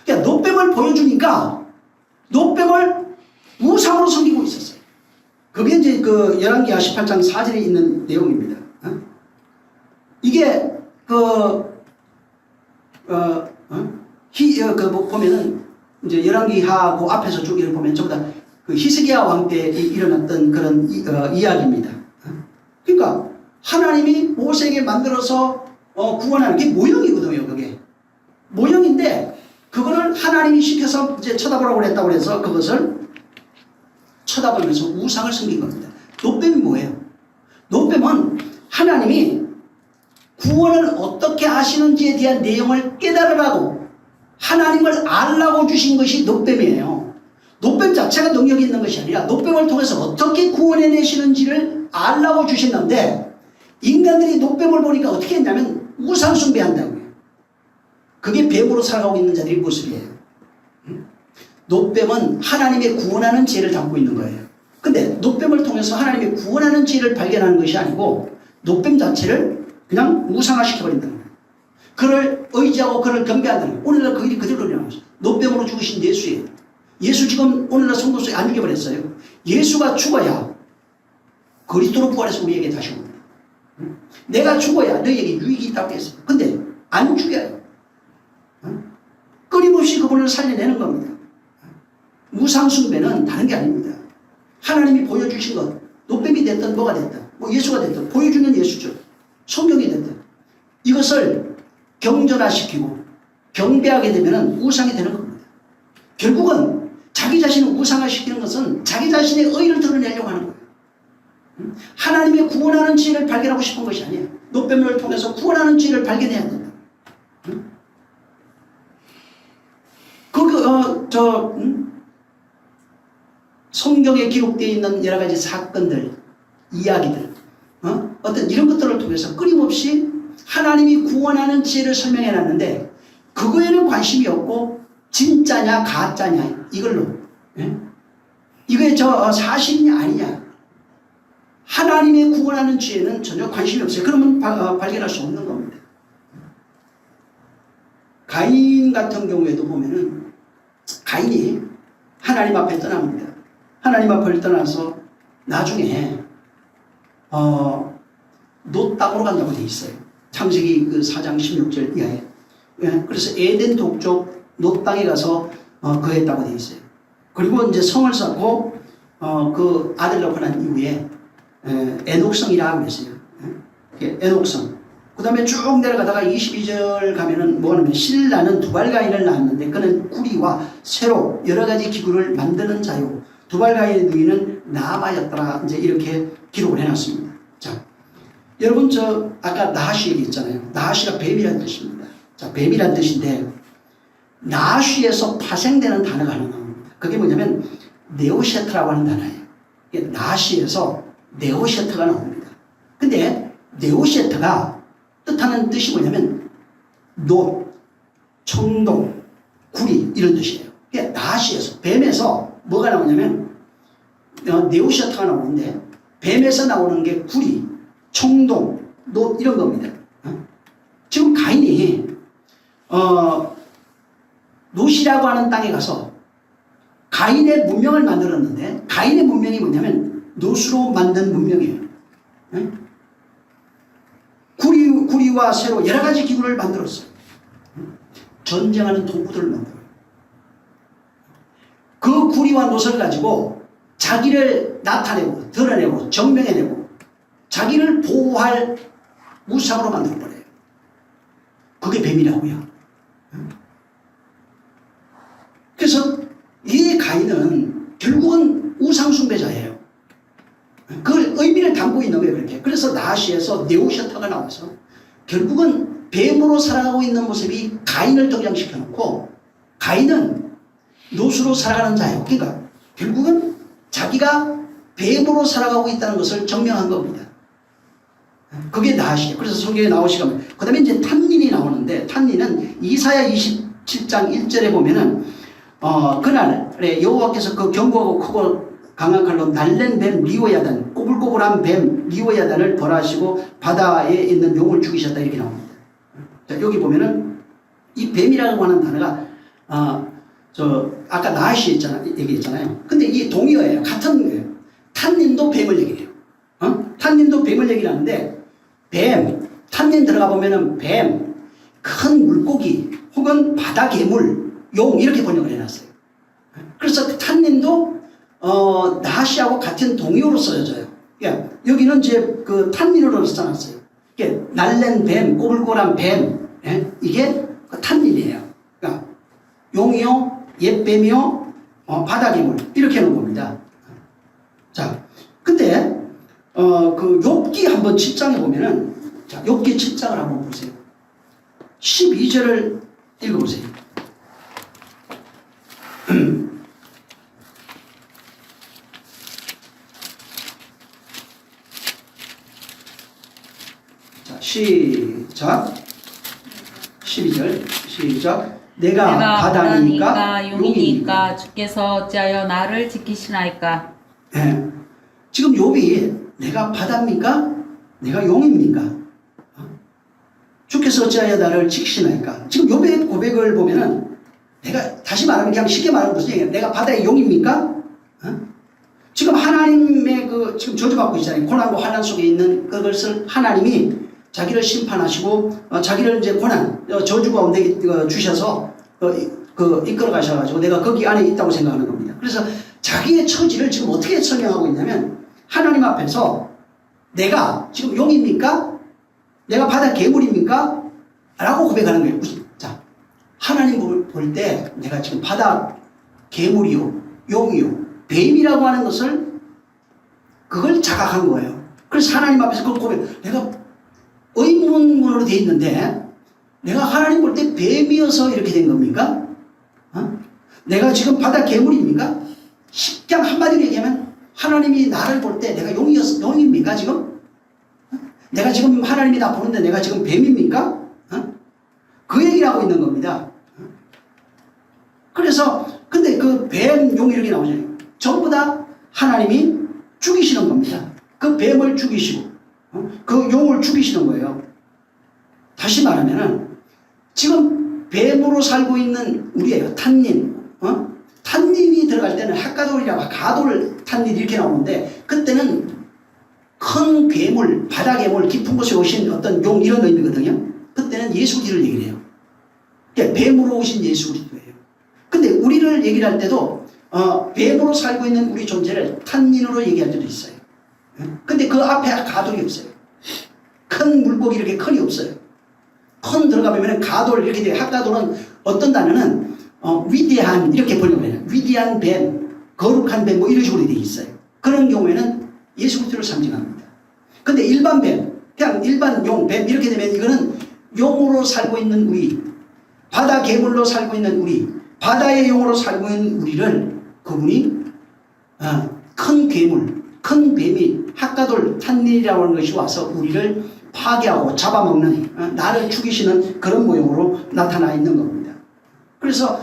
그러니까 놋뱀을 보여주니까 놋뱀을 우상으로 섬기고 있었어요. 그게 이제 그 열왕기하 18장 4절에 있는 내용입니다. 이게 보면은 이제 열왕기하 그 앞에서 쭉 이렇게 보면 전부 다 그 히스기야 왕 때 일어났던 그런 이야기입니다. 그러니까 하나님이 모세에게 만들어서 구원하는 게 모형이거든요. 그게 모형인데 그거를 하나님이 시켜서 이제 쳐다보라고 그랬다고 해서 그것을 쳐다보면서 우상을 섬긴 겁니다. 놋뱀이 뭐예요? 놋뱀은 하나님이 구원을 어떻게 하시는지에 대한 내용을 깨달으라고 하나님을 알라고 주신 것이 놋뱀이에요. 놋뱀 자체가 능력이 있는 것이 아니라 놋뱀을 통해서 어떻게 구원해내시는지를 알라고 주셨는데 인간들이 놋뱀을 보니까 어떻게 했냐면 우상 숭배한다고요. 그게 뱀으로 살아가고 있는 자들의 모습이에요. 놋뱀은 하나님의 구원하는 지혜를 담고 있는 거예요. 근데 놋뱀을 통해서 하나님의 구원하는 지혜를 발견하는 것이 아니고 놋뱀 자체를 그냥 우상화시켜버린다는 거예요. 그를 의지하고 그를 경배한다는 거예요. 오늘날 그 일이 그대로 일어나고 있어요. 놋뱀으로 죽으신 예수예요. 예수 지금 오늘날 성도 속에 안 죽여버렸어요. 예수가 죽어야 그리스도로 부활해서 우리에게 다시 옵니다. 내가 죽어야 너희에게 유익이 있다고 했어요. 근데 안 죽여요. 끊임없이 그분을 살려내는 겁니다. 우상숭배는 다른 게 아닙니다. 하나님이 보여주신 것, 놋뱀이 됐든 뭐가 됐든 뭐 예수가 됐든 보여주는 예수죠. 성경이 됐든 이것을 경전화시키고 경배하게 되면 우상이 되는 겁니다. 결국은 자기 자신을 우상화시키는 것은 자기 자신의 의를 드러내려고 하는 거예요. 하나님의 구원하는 지혜를 발견하고 싶은 것이 아니에요. 놋뱀을 통해서 구원하는 지혜를 발견해야 된다. 성경에 기록되어 있는 여러 가지 사건들, 이야기들, 어떤 이런 것들을 통해서 끊임없이 하나님이 구원하는 지혜를 설명해 놨는데 그거에는 관심이 없고 진짜냐 가짜냐 이걸로 이게 사실이냐 아니냐 하나님의 구원하는 지혜는 전혀 관심이 없어요. 그러면 발견할 수 없는 겁니다. 가인 같은 경우에도 보면은 가인이 하나님 앞에 떠납니다. 하나님 앞을 떠나서 나중에 놋 땅으로 간다고 돼 있어요. 창세기 그 4장 16절 이하에. 그래서 에덴 동쪽 놋 땅에 가서 거했다고 돼 있어요. 그리고 이제 성을 쌓고 그 아들을 낳고 난 이후에 에녹성이라 그랬어요. 에녹성. 그 다음에 쭉 내려가다가 22절 가면은 뭐가 나면 신라는 두발가인을 낳았는데 그는 구리와 쇠로 여러 가지 기구를 만드는 자요. 두발가인의 누이는 나아마였더라. 이제 이렇게 기록을 해놨습니다. 자, 여러분 저 아까 나하시 얘기했잖아요. 나하시가 뱀이라는 뜻입니다. 자, 뱀이라는 뜻인데 나하시에서 파생되는 단어가 하나 나옵니다. 그게 뭐냐면 네오셰트라고 하는 단어예요. 나하시에서 네오셰트가 나옵니다. 근데 네오셰트가 뜻하는 뜻이 뭐냐면 노, 청동, 구리 이런 뜻이에요. 그러니까 나하시에서 뱀에서 뭐가 나오냐면 네오셰트가 나오는데 뱀에서 나오는 게 구리, 청동, 노 이런 겁니다. 지금 가인이 노시라고 하는 땅에 가서 가인의 문명을 만들었는데 가인의 문명이 뭐냐면 노수로 만든 문명이에요. 구리와 쇠로 여러 가지 기구를 만들었어요. 전쟁하는 도구들을 만들어요. 그 구리와 노를 가지고 자기를 나타내고 드러내고 증명해내고 자기를 보호할 무상으로 만들어버려요. 그게 뱀이라고요. 그래서 이 가인은 결국은 우상숭배자예요. 그 의미를 담고 있는 거예요. 그렇게. 그래서 나하시에서 네오셰터가 나와서 결국은 뱀으로 살아가고 있는 모습이 가인을 등장시켜 놓고 가인은 노수로 살아가는 자예요. 그러니까 결국은 자기가 뱀으로 살아가고 있다는 것을 증명한 겁니다. 그게 나하시예요. 그래서 성경에 나오시면 그 다음에 이제 탄닌이 나오는데 탄닌은 이사야 27장 1절에 보면은 그날에 여호와께서 그 견고하고 크고 강한 칼로 날랜 뱀 리오야단 꼬불꼬불한 뱀 리오야단을 벌하시고 바다에 있는 용을 죽이셨다 이렇게 나옵니다. 자, 여기 보면은 이 뱀이라고 하는 단어가 아까 나하시 얘기했잖아요. 근데 이 동의어예요. 같은 거예요. 탄닌도 뱀을 얘기해요. 탄닌도 뱀을 얘기를 하는데 뱀, 탄닌 들어가 보면은 뱀, 큰 물고기 혹은 바다 괴물, 용 이렇게 번역을 해놨어요. 그래서 탄닌도 나하시하고 같은 동의어로 써져요. 그러니까 여기는 이제 그 탄닌으로 써놨어요. 이게 날랜 뱀, 꼬불꼬불한 뱀, 이게 그 탄닌이에요. 그러니까 용이요, 옛뱀이요, 바다 괴물 이렇게 하는 겁니다. 자, 근데 그 욥기 한번 7장에 보면은 자, 욥기 7장을 한번 보세요. 12절을 읽어보세요. 자, 시작. 12절 시작. 내가 바다니까 용이니까 주께서 어찌하여 나를 지키시나이까. 네. 지금 욥이 내가 바다입니까? 내가 용입니까? 주께서 어찌하여 나를 지키시나이까? 지금 욥의 고백을 보면은 내가 다시 말하면 그냥 쉽게 말하면 무슨 얘기예요? 내가 바다의 용입니까? 지금 하나님의 지금 저주받고 있잖아요. 고난과 환난 속에 있는 그것을 하나님이 자기를 심판하시고 자기를 이제 고난 저주 가운데 주셔서 이끌어 가셔가지고 내가 거기 안에 있다고 생각하는 겁니다. 그래서 자기의 처지를 지금 어떻게 설명하고 있냐면 하나님 앞에서 내가 지금 용입니까? 내가 바다 괴물입니까? 라고 고백하는 거예요. 자, 하나님 볼 때 내가 지금 바다 괴물이요, 용이요, 뱀이라고 하는 것을 그걸 자각한 거예요. 그래서 하나님 앞에서 그걸 고백, 내가 의문문으로 돼 있는데 내가 하나님 볼 때 뱀이어서 이렇게 된 겁니까? 내가 지금 바다 괴물입니까? 그냥 한마디로 얘기하면 하나님이 나를 볼 때 내가 용입니까 지금? 내가 지금 하나님이 나 보는데 내가 지금 뱀입니까? 그 얘기를 하고 있는 겁니다. 그래서 근데 그 뱀, 용 이렇게 나오잖아요. 전부 다 하나님이 죽이시는 겁니다. 그 뱀을 죽이시고 그 용을 죽이시는 거예요. 다시 말하면은 지금 뱀으로 살고 있는 우리예요. 탄닌. 탄닌이 들어갈 때는 핫가돌이라고 가돌 탄닌 이렇게 나오는데 그때는 큰 괴물, 바다 괴물, 깊은 곳에 오신 어떤 용 이런 의미거든요. 그때는 예수 그리스도를 얘기를 해요. 그러니까 뱀으로 오신 예수 그리스도예요. 근데 우리를 얘기를 할 때도 뱀으로 살고 있는 우리 존재를 탄닌으로 얘기할 때도 있어요. 근데 그 앞에 가돌이 없어요. 큰 물고기 이렇게 큰이 없어요. 큰 들어가면 가돌 이렇게 돼요. 학가돌은 어떤 단어는 위대한 이렇게 번역을 해요. 위대한 뱀, 거룩한 뱀 뭐 이런 식으로 되어 있어요. 그런 경우에는 예수 그리스도를 상징합니다. 근데 일반 뱀, 그냥 일반 용, 뱀 이렇게 되면 이거는 용으로 살고 있는 우리, 바다 괴물로 살고 있는 우리, 바다의 용으로 살고 있는 우리를 그분이 큰 괴물, 큰 뱀이 학가돌 탄닌이라고 하는 것이 와서 우리를 파괴하고 잡아먹는 나를 죽이시는 그런 모형으로 나타나 있는 겁니다. 그래서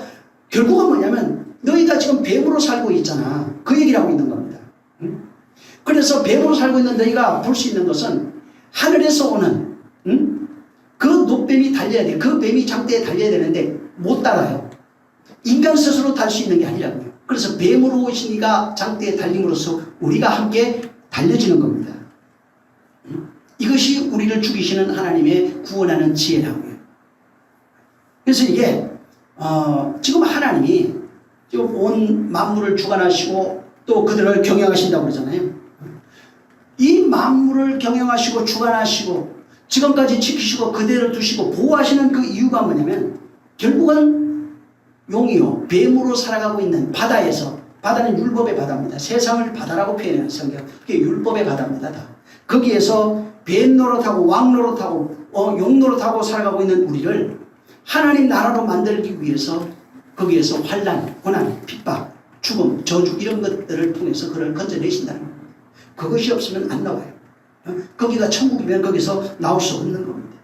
결국은 뭐냐면 너희가 지금 뱀으로 살고 있잖아. 그 얘기를 하고 있는 겁니다. 그래서 뱀으로 살고 있는 너희가 볼 수 있는 것은 하늘에서 오는 그 노뱀이 달려야 돼. 그 뱀이 장대에 달려야 되는데 못 달아요. 인간 스스로 달 수 있는 게 아니라고요. 그래서 뱀으로 오신 이가 장대에 달림으로써 우리가 함께 달려지는 겁니다. 이것이 우리를 죽이시는 하나님의 구원하는 지혜라고요. 그래서 이게 지금 하나님이 지금 온 만물을 주관하시고 또 그들을 경영하신다고 그러잖아요. 이 만물을 경영하시고 주관하시고 지금까지 지키시고 그대로 두시고 보호하시는 그 이유가 뭐냐면 결국은 용이요 뱀으로 살아가고 있는 바다에서, 바다는 율법의 바다입니다. 세상을 바다라고 표현해요. 성경. 그게 율법의 바다입니다. 다. 거기에서 뱀 노릇하고 왕 노릇하고 용 노릇하고 살아가고 있는 우리를 하나님 나라로 만들기 위해서 거기에서 환난, 고난, 핍박, 죽음, 저주 이런 것들을 통해서 그를 건져내신다는 겁니다. 그것이 없으면 안 나와요. 거기가 천국이면 거기서 나올 수 없는 겁니다.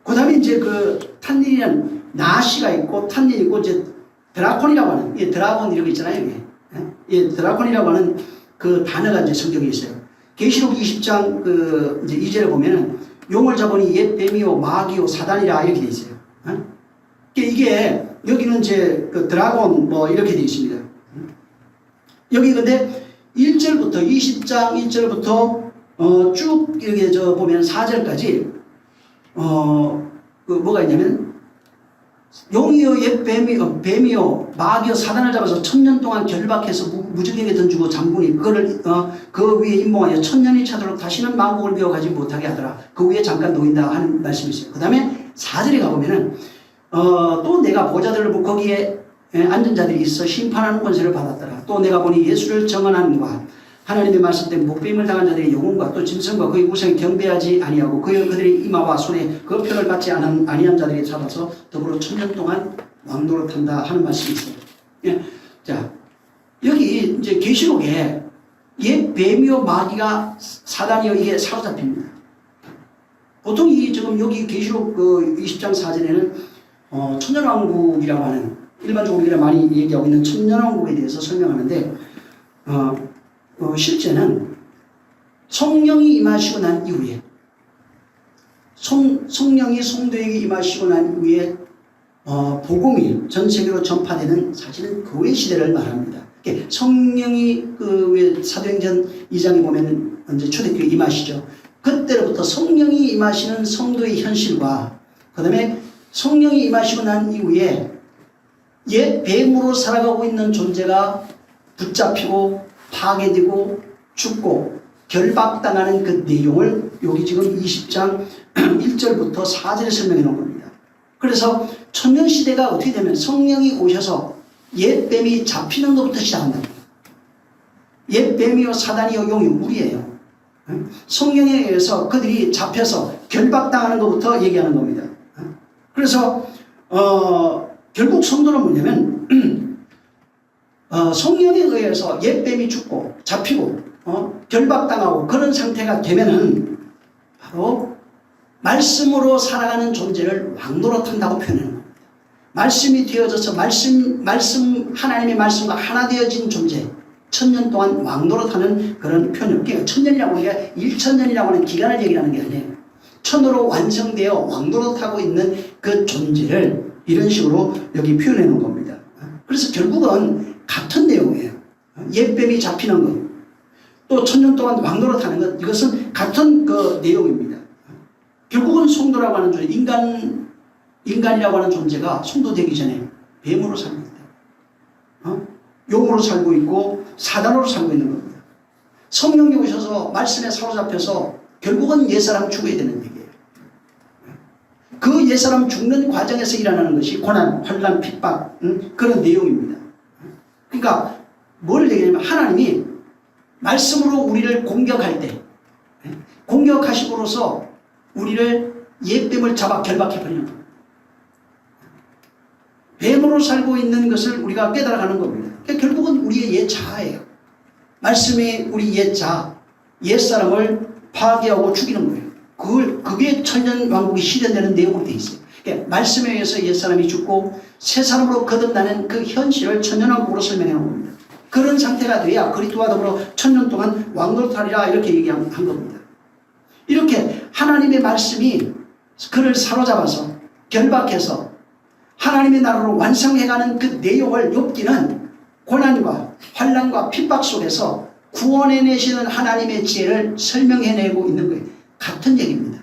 그 다음에 이제 그 탄닌이라는 나시가 있고 탄닌이 있고 이제 드라콘이라고 하는, 예, 드라곤 이런 거 있잖아요. 예, 드라콘이라고 하는 그 단어가 이제 성경에 있어요. 계시록 20장 그 이제 2절에 보면은 용을 잡으니 옛 뱀이요 마귀요 사단이라 이렇게 돼 있어요. 이게 여기는 이제 그 드라곤 뭐 이렇게 돼 있습니다. 여기 근데 1절부터 20장 1절부터 쭉 이렇게 저 보면 4절까지 그 뭐가 있냐면 용이요 옛 뱀이요 마귀요 사단을 잡아서 1000년 동안 결박해서 무적에게 던지고 장군이 그거를 그 위에 임몽하여 1000년이 차도록 다시는 만국을 메어가지 못하게 하더라. 그 위에 잠깐 놓인다 하는 말씀이 있어요. 그 다음에 4절에 가보면은 또 내가 보좌들을 보고 거기에 앉은 자들이 있어 심판하는 권세를 받았더라. 또 내가 보니 예수를 정언하는 과 하나님의 말씀 때문에 목배임을 당한 자들의 영혼과 또 짐승과 그의 우상에 경배하지 아니하고 그들의 이마와 손에 그 표를 받지 아니한 자들이 잡아서 더불어 1000년 동안 왕노릇한다 하는 말씀이 있어요. 예. 자, 여기 이제 계시록에 옛 뱀이요 마귀가 사단이요 이게 사로잡힙니다. 보통 이 지금 여기 계시록 그 20장 4절에는 천년왕국이라고 하는 일반적으로 우리가 많이 얘기하고 있는 천년왕국에 대해서 설명하는데 실제는 성령이 임하시고 난 이후에 성령이 성도에게 임하시고 난 이후에 복음이 전 세계로 전파되는 사실은 그 외 시대를 말합니다. 성령이 그 사도행전 2장에 보면 이제 초대교회 임하시죠. 그때로부터 성령이 임하시는 성도의 현실과 그 다음에 성령이 임하시고 난 이후에 옛 뱀으로 살아가고 있는 존재가 붙잡히고 파괴되고 죽고 결박당하는 그 내용을 여기 지금 20장 1절부터 4절에 설명해 놓은 겁니다. 그래서 천년시대가 어떻게 되면 성령이 오셔서 옛 뱀이 잡히는 것부터 시작한다. 옛 뱀이요 사단이요 용이 우리예요. 성령에 의해서 그들이 잡혀서 결박당하는 것부터 얘기하는 겁니다. 그래서 결국 성도는 뭐냐면 성령에 의해서 옛 뱀이 죽고 잡히고 결박당하고 그런 상태가 되면은 바로 말씀으로 살아가는 존재를 왕노릇한다고 표현하는 겁니다. 말씀이 되어져서 말씀 하나님의 말씀과 하나 되어진 존재 1000년 동안 왕노릇하는 그런 표현. 그러니까 1000년이라고 하는 게 1000년이라고 하는 기간을 얘기하는 게 아니에요. 천으로 완성되어 왕노릇하고 있는 그 존재를 이런 식으로 여기 표현해 놓은 겁니다. 그래서 결국은 같은 내용이에요. 옛 뱀이 잡히는 것, 또 1000년 동안 왕노릇하는 것, 이것은 같은 그 내용입니다. 결국은 성도라고 하는 존재, 인간이라고 하는 존재가 성도 되기 전에 뱀으로 살고 있다. 용으로 살고 있고 사단으로 살고 있는 겁니다. 성령이 오셔서 말씀에 사로잡혀서 결국은 옛사람 죽어야 되는 얘기예요. 그 옛사람 죽는 과정에서 일어나는 것이 고난, 환난, 핍박, 그런 내용입니다. 그러니까 뭘 얘기하냐면 하나님이 말씀으로 우리를 공격할 때 공격하심으로써 우리를 옛뱀을 잡아 결박해버리는 겁니다. 뱀으로 살고 있는 것을 우리가 깨달아가는 겁니다. 그러니까 결국은 우리의 옛 자아예요. 말씀이 우리 옛 자아, 옛사람을 파괴하고 죽이는 거예요. 그게 천년왕국이 실현되는 내용으로 되어 있어요. 그러니까 말씀에 의해서 옛사람이 죽고 새사람으로 거듭나는 그 현실을 천년왕국으로 설명해 놓은 겁니다. 그런 상태가 돼야 그리스도와 더불어 천년 동안 왕노릇하리라 이렇게 얘기한 겁니다. 이렇게 하나님의 말씀이 그를 사로잡아서 결박해서 하나님의 나라로 완성해가는 그 내용을 욥기는 고난과 환난과 핍박 속에서 구원해내시는 하나님의 지혜를 설명해내고 있는 거예요. 같은 얘기입니다.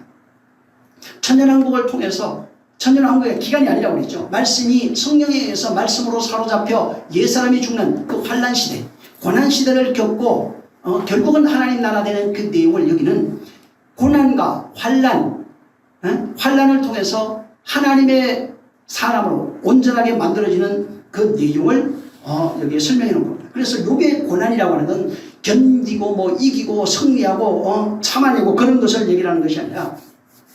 천년왕국을 통해서 천년왕국의 기간이 아니라고 그랬죠. 말씀이 성령에 의해서 말씀으로 사로잡혀 옛사람이 죽는 그 환난시대, 고난시대를 겪고 결국은 하나님 나라 되는 그 내용을 여기는 고난과 환난을 통해서 하나님의 사람으로 온전하게 만들어지는 그 내용을 여기에 설명해 놓은 겁니다. 그래서 욥의 고난이라고 하는 건 견디고 뭐 이기고 승리하고 참아내고 그런 것을 얘기하는 것이 아니라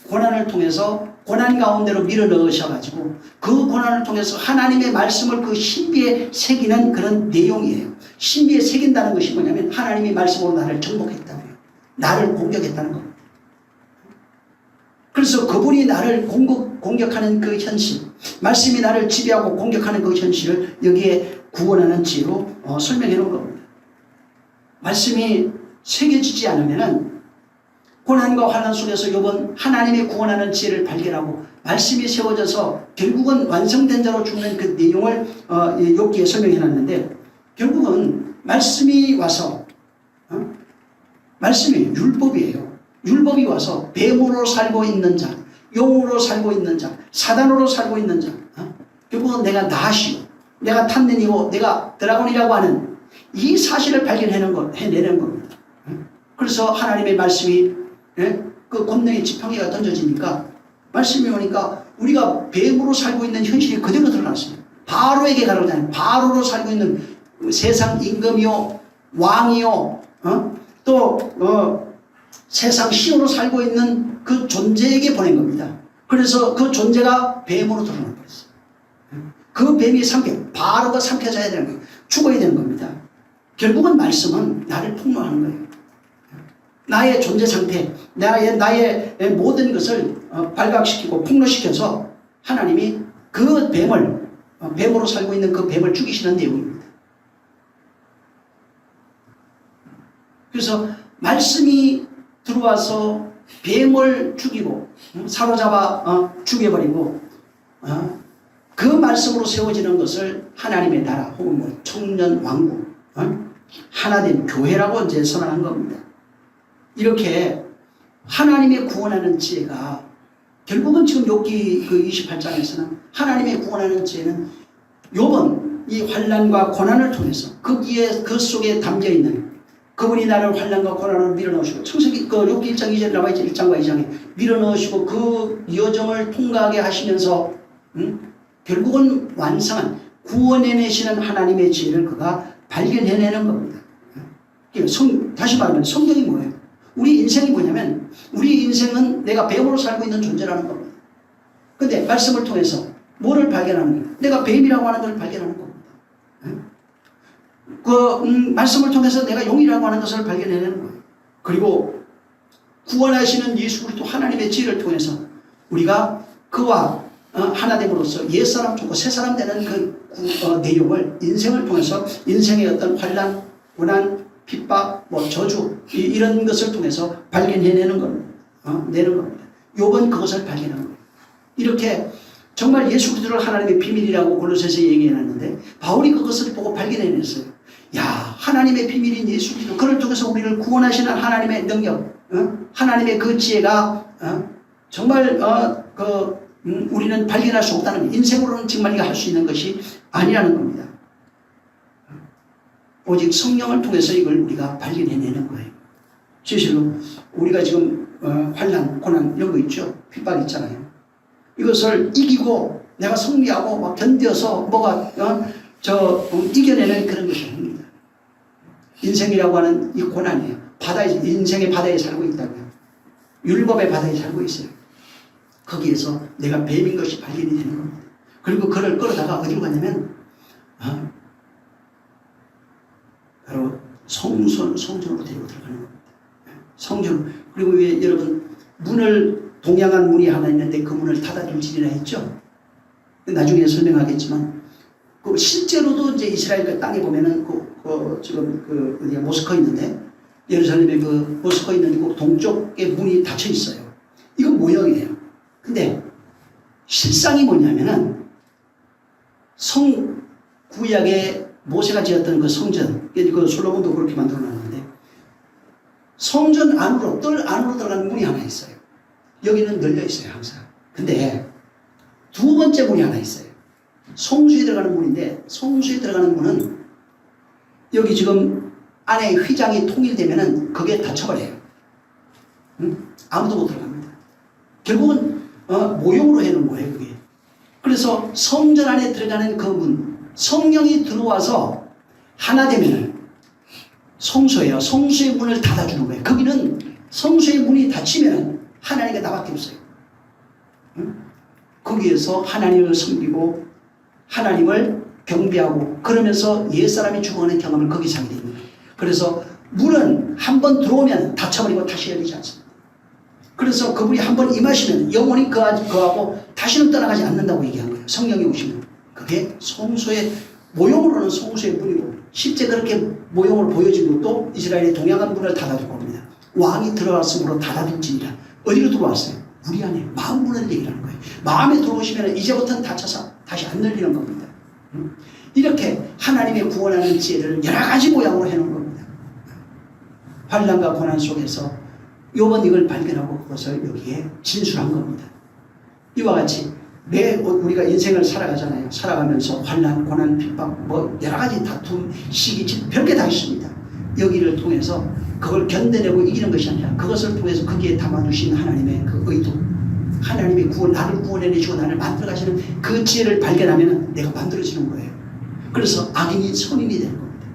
고난을 통해서 고난 가운데로 밀어넣으셔가지고 그 고난을 통해서 하나님의 말씀을 그 신비에 새기는 그런 내용이에요. 신비에 새긴다는 것이 뭐냐면 하나님의 말씀으로 나를 정복했다고요. 나를 공격했다는 겁니다. 그래서 그분이 나를 공격하는 그 현실, 말씀이 나를 지배하고 공격하는 그 현실을 여기에 구원하는 지혜로 설명해 놓은 겁니다. 말씀이 새겨지지 않으면 고난과 환난 속에서 욥은 하나님의 구원하는 지혜를 발견하고 말씀이 세워져서 결국은 완성된 자로 죽는 그 내용을 욥기에 설명해 놨는데 결국은 말씀이 와서 말씀이 율법이에요. 율법이 와서 뱀으로 살고 있는 자, 용으로 살고 있는 자, 사단으로 살고 있는 자, 결국은 내가 나시오, 내가 탄넨이고 내가 드라곤이라고 하는 이 사실을 발견해내는 겁니다. 그래서 하나님의 말씀이 그 권능의 지팡이가 던져지니까 말씀이 오니까 우리가 뱀으로 살고 있는 현실이 그대로 드러났습니다. 바로에게 가라잖아요. 바로로 살고 있는 세상 임금이요, 왕이요, 또 세상 시호로 살고 있는 그 존재에게 보낸 겁니다. 그래서 그 존재가 뱀으로 드러나 버렸어요. 그 뱀이 바로가 삼켜져야 되는 거예요. 죽어야 되는 겁니다. 결국은 말씀은 나를 폭로하는 거예요. 나의 존재 상태, 나의 모든 것을 발각시키고 폭로시켜서 하나님이 그 뱀으로 살고 있는 그 뱀을 죽이시는 내용입니다. 그래서 말씀이 들어와서 뱀을 죽이고 사로잡아 죽여버리고 그 말씀으로 세워지는 것을 하나님의 나라 혹은 뭐 청년왕국 하나된 교회라고 이제 선언한 겁니다. 이렇게 하나님의 구원하는 지혜가 결국은 지금 욥기 그 28장에서는 하나님의 구원하는 지혜는 욥은 이 환난과 고난을 통해서 그 속에 담겨있는 그분이 나를 환난과 고난으로 밀어넣으시고 창세기 그 욥기 1장 2절에 나와 있죠. 1장과 2장에 밀어넣으시고 그 여정을 통과하게 하시면서 결국은 완성한 구원해내시는 하나님의 지혜를 그가 발견해내는 겁니다. 다시 말하면 성경이 뭐예요? 우리 인생이 뭐냐면 우리 인생은 내가 뱀으로 살고 있는 존재라는 겁니다. 그런데 말씀을 통해서 뭐를 발견하는 거예요? 내가 뱀이라고 하는 걸 발견하는 겁니다. 말씀을 통해서 내가 용이라고 하는 것을 발견해내는 거예요. 그리고 구원하시는 예수 그리스도 하나님의 지혜를 통해서 우리가 그와 하나됨으로써 옛사람 죽고 새사람 되는 그 내용을 인생을 통해서 인생의 어떤 환난, 고난, 핍박, 저주 이런 것을 통해서 발견해내는 겁니다. 내는 겁니다. 욥은 그것을 발견한 거예요. 이렇게 정말 예수 그리스도를 하나님의 비밀이라고 골로새서에 얘기해놨는데 바울이 그것을 보고 발견해냈어요. 야, 하나님의 비밀인 예수 그리스도 그를 통해서 우리를 구원하시는 하나님의 능력, 하나님의 그 지혜가 정말 우리는 발견할 수 없다는 거예요. 인생으로는 정말 이거 할 수 있는 것이 아니라는 겁니다. 오직 성령을 통해서 이걸 우리가 발견해내는 거예요. 진실로 우리가 지금 환난, 고난 이런 거 있죠. 핍박 있잖아요. 이것을 이기고 내가 승리하고 막 견뎌서 뭐가 이겨내는 그런 것이 아닙니다. 인생이라고 하는 이 고난이에요. 인생의 바다에 살고 있다고요. 율법의 바다에 살고 있어요. 거기에서 내가 뱀인 것이 발견이 되는 겁니다. 그리고 그를 끌어다가 어디로 가냐면 바로 성전으로 데리고 들어가는 겁니다. 성전. 그리고 왜 여러분 문을 동양한 문이 하나 있는데 그 문을 닫아둘지리라 했죠. 나중에 설명하겠지만 그 실제로도 이제 이스라엘 그 땅에 보면은 지금 어디야 모스크 있는데 예루살렘에 그 모스크 있는 그 동쪽에 문이 닫혀 있어요. 이건 모형이에요. 근데 실상이 뭐냐면은 구약에 모세가 지었던 그 성전, 그 솔로몬도 그렇게 만들어 놨는데 성전 안으로 뜰 안으로 들어가는 문이 하나 있어요. 여기는 열려 있어요 항상. 근데 두 번째 문이 하나 있어요. 성수에 들어가는 문인데 성수에 들어가는 문은 여기 지금 안에 휘장이 통일되면은 그게 닫혀버려요. 아무도 못 들어갑니다. 결국은 모형으로 해놓은 거예요 그게. 그래서 성전 안에 들어가는 그 문, 성령이 들어와서 하나 되면은 성소예요. 성소의 문을 닫아주는 거예요. 거기는 성소의 문이 닫히면 하나님과 나밖에 없어요. 거기에서 하나님을 섬기고 하나님을 경배하고 그러면서 옛사람이 죽어가는 경험을 거기서 하게 됩니다. 그래서 문은 한번 들어오면 닫혀버리고 다시 열리지 않습니다. 그래서 그분이 한번 임하시면 영원히 그하고 다시는 떠나가지 않는다고 얘기한 거예요. 성령이 오시면. 그게 성소의 모형으로는 성소의 문이고 실제 그렇게 모형으로 보여진 것도 이스라엘의 동양한 문을 닫아두고 옵니다. 왕이 들어왔으므로 닫아둘지니라. 어디로 들어왔어요? 우리 안에 마음 문을 얘기하는 거예요. 마음에 들어오시면 이제부터는 닫혀서 다시 안 열리는 겁니다. 이렇게 하나님의 구원하는 지혜를 여러 가지 모양으로 해놓은 겁니다. 환난과 고난 속에서 욥은 이걸 발견하고 그것을 여기에 진술한 겁니다. 이와 같이 매 우리가 인생을 살아가잖아요. 살아가면서 환난, 고난, 핍박, 뭐 여러 가지 다툼, 시기, 별게 다 있습니다. 여기를 통해서 그걸 견뎌내고 이기는 것이 아니라 그것을 통해서 거기에 담아두신 하나님의 그 의도, 하나님의 나를 구원해내시고 나를 만들어가시는 그 지혜를 발견하면 내가 만들어지는 거예요. 그래서 악인이 선인이 되는 겁니다.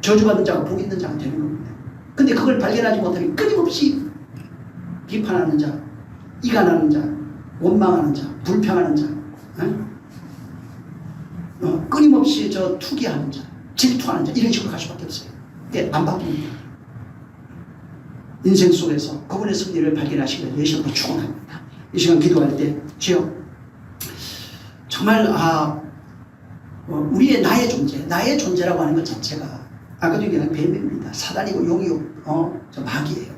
저주받은 자가 복 있는 자가 되는 겁니다. 근데 그걸 발견하지 못하면 끊임없이 비판하는 자, 이간하는 자, 원망하는 자, 불평하는 자, 끊임없이 투기하는 자, 질투하는 자 이런 식으로 갈 수밖에 없어요. 이게 안 바뀝니다. 인생 속에서 그분의 승리를 발견하시기를 예수님으로 축원합니다. 이 시간 기도할 때 주여 정말 우리의 나의 존재라고 하는 것 자체가 아까도 얘기한 뱀입니다. 사단이고 용이고 마귀예요.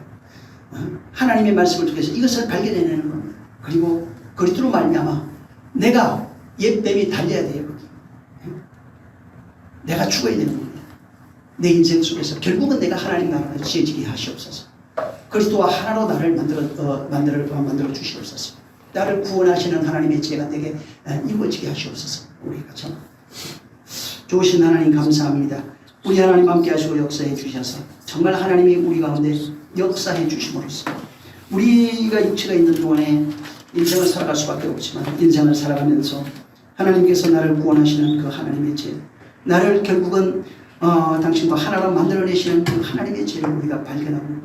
하나님의 말씀을 통해서 이것을 발견해내는 겁니다. 그리고 그리스도로 말미암아 내가 옛뱀이 달려야 돼요. 거기. 내가 죽어야 되는 겁니다. 내 인생 속에서 결국은 내가 하나님 나라가 지어지게 하시옵소서. 그리스도와 하나로 나를 만들어 주시옵소서. 나를 구원하시는 하나님의 지혜가 내게 이루어지게 하시옵소서. 우리가 참 좋으신 하나님 감사합니다. 우리 하나님 함께 하시고 역사해 주셔서 정말 하나님이 우리 가운데 역사해 주심으로써 우리가 육체가 있는 동안에 인생을 살아갈 수밖에 없지만 인생을 살아가면서 하나님께서 나를 구원하시는 그 하나님의 지혜, 나를 결국은 당신과 하나로 만들어내시는 그 하나님의 지혜를 우리가 발견하고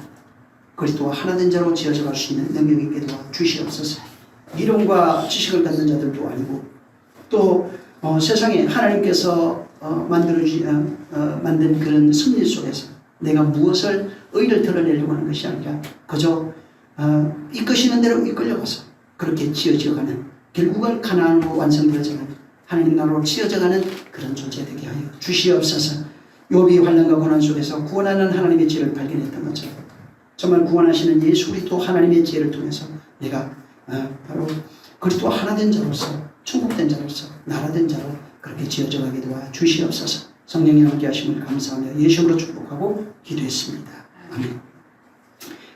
그리스도와 하나된 자로 지어져 갈 수 있는 능력 있게 도와 주시옵소서. 이론과 지식을 갖는 자들도 아니고 또 세상에 하나님께서 만든 그런 승리 속에서 내가 무엇을 의를 드러내려고 하는 것이 아니라 그저 이끄시는 대로 이끌려가서 그렇게 지어져가는 결국은 가나안으로 완성되어져가는 하나님 나라로 지어져가는 그런 존재 되게 하여 주시옵소서. 욥이 환난과 고난 속에서 구원하는 하나님의 지혜를 발견했던 것처럼 정말 구원하시는 예수 그리스도 하나님의 지혜를 통해서 내가 바로 그리스도와 하나된 자로서 천국된 자로서 나라된 자로 그렇게 지어져 가게 도와 주시옵소서. 성령님 함께 하심을 감사하며 예수로 축복하고 기도했습니다. 아멘.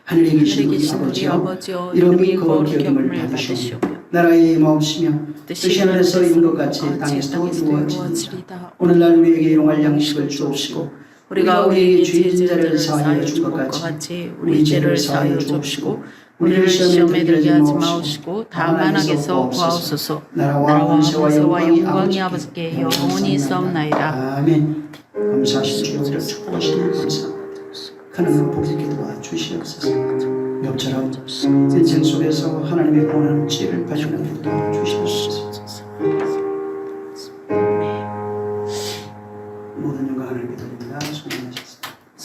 하늘에 계신 우리 아버지여 이름이 거룩히 여김을 받으시오. 나라의 임하옵시며 뜻이 하늘에서 이룬 것 같이 땅에서도 이루어지리이다. 오늘날 우리에게 일용할 양식을 주옵시고 우리가 우리에게 죄진 자를 사하여 준 것 같이 우리 죄를 사하여 주옵시고 우리를 시험에 들게 하지 마옵시고 다만 악에서 구하옵소서. 나라와 권세와 영광이 아버지께 영원히 있사옵나이다. 아멘. 감사하신 주 우리를 축복하시는 감사합니다. 하나님 복을 기도와 주시옵소서. 욥처럼 인생 속에서 하나님의 구원하는 지혜를 발견하게 도와주시옵소서. 모든 영광 하나님께 드립니다. 수고하셨습니다.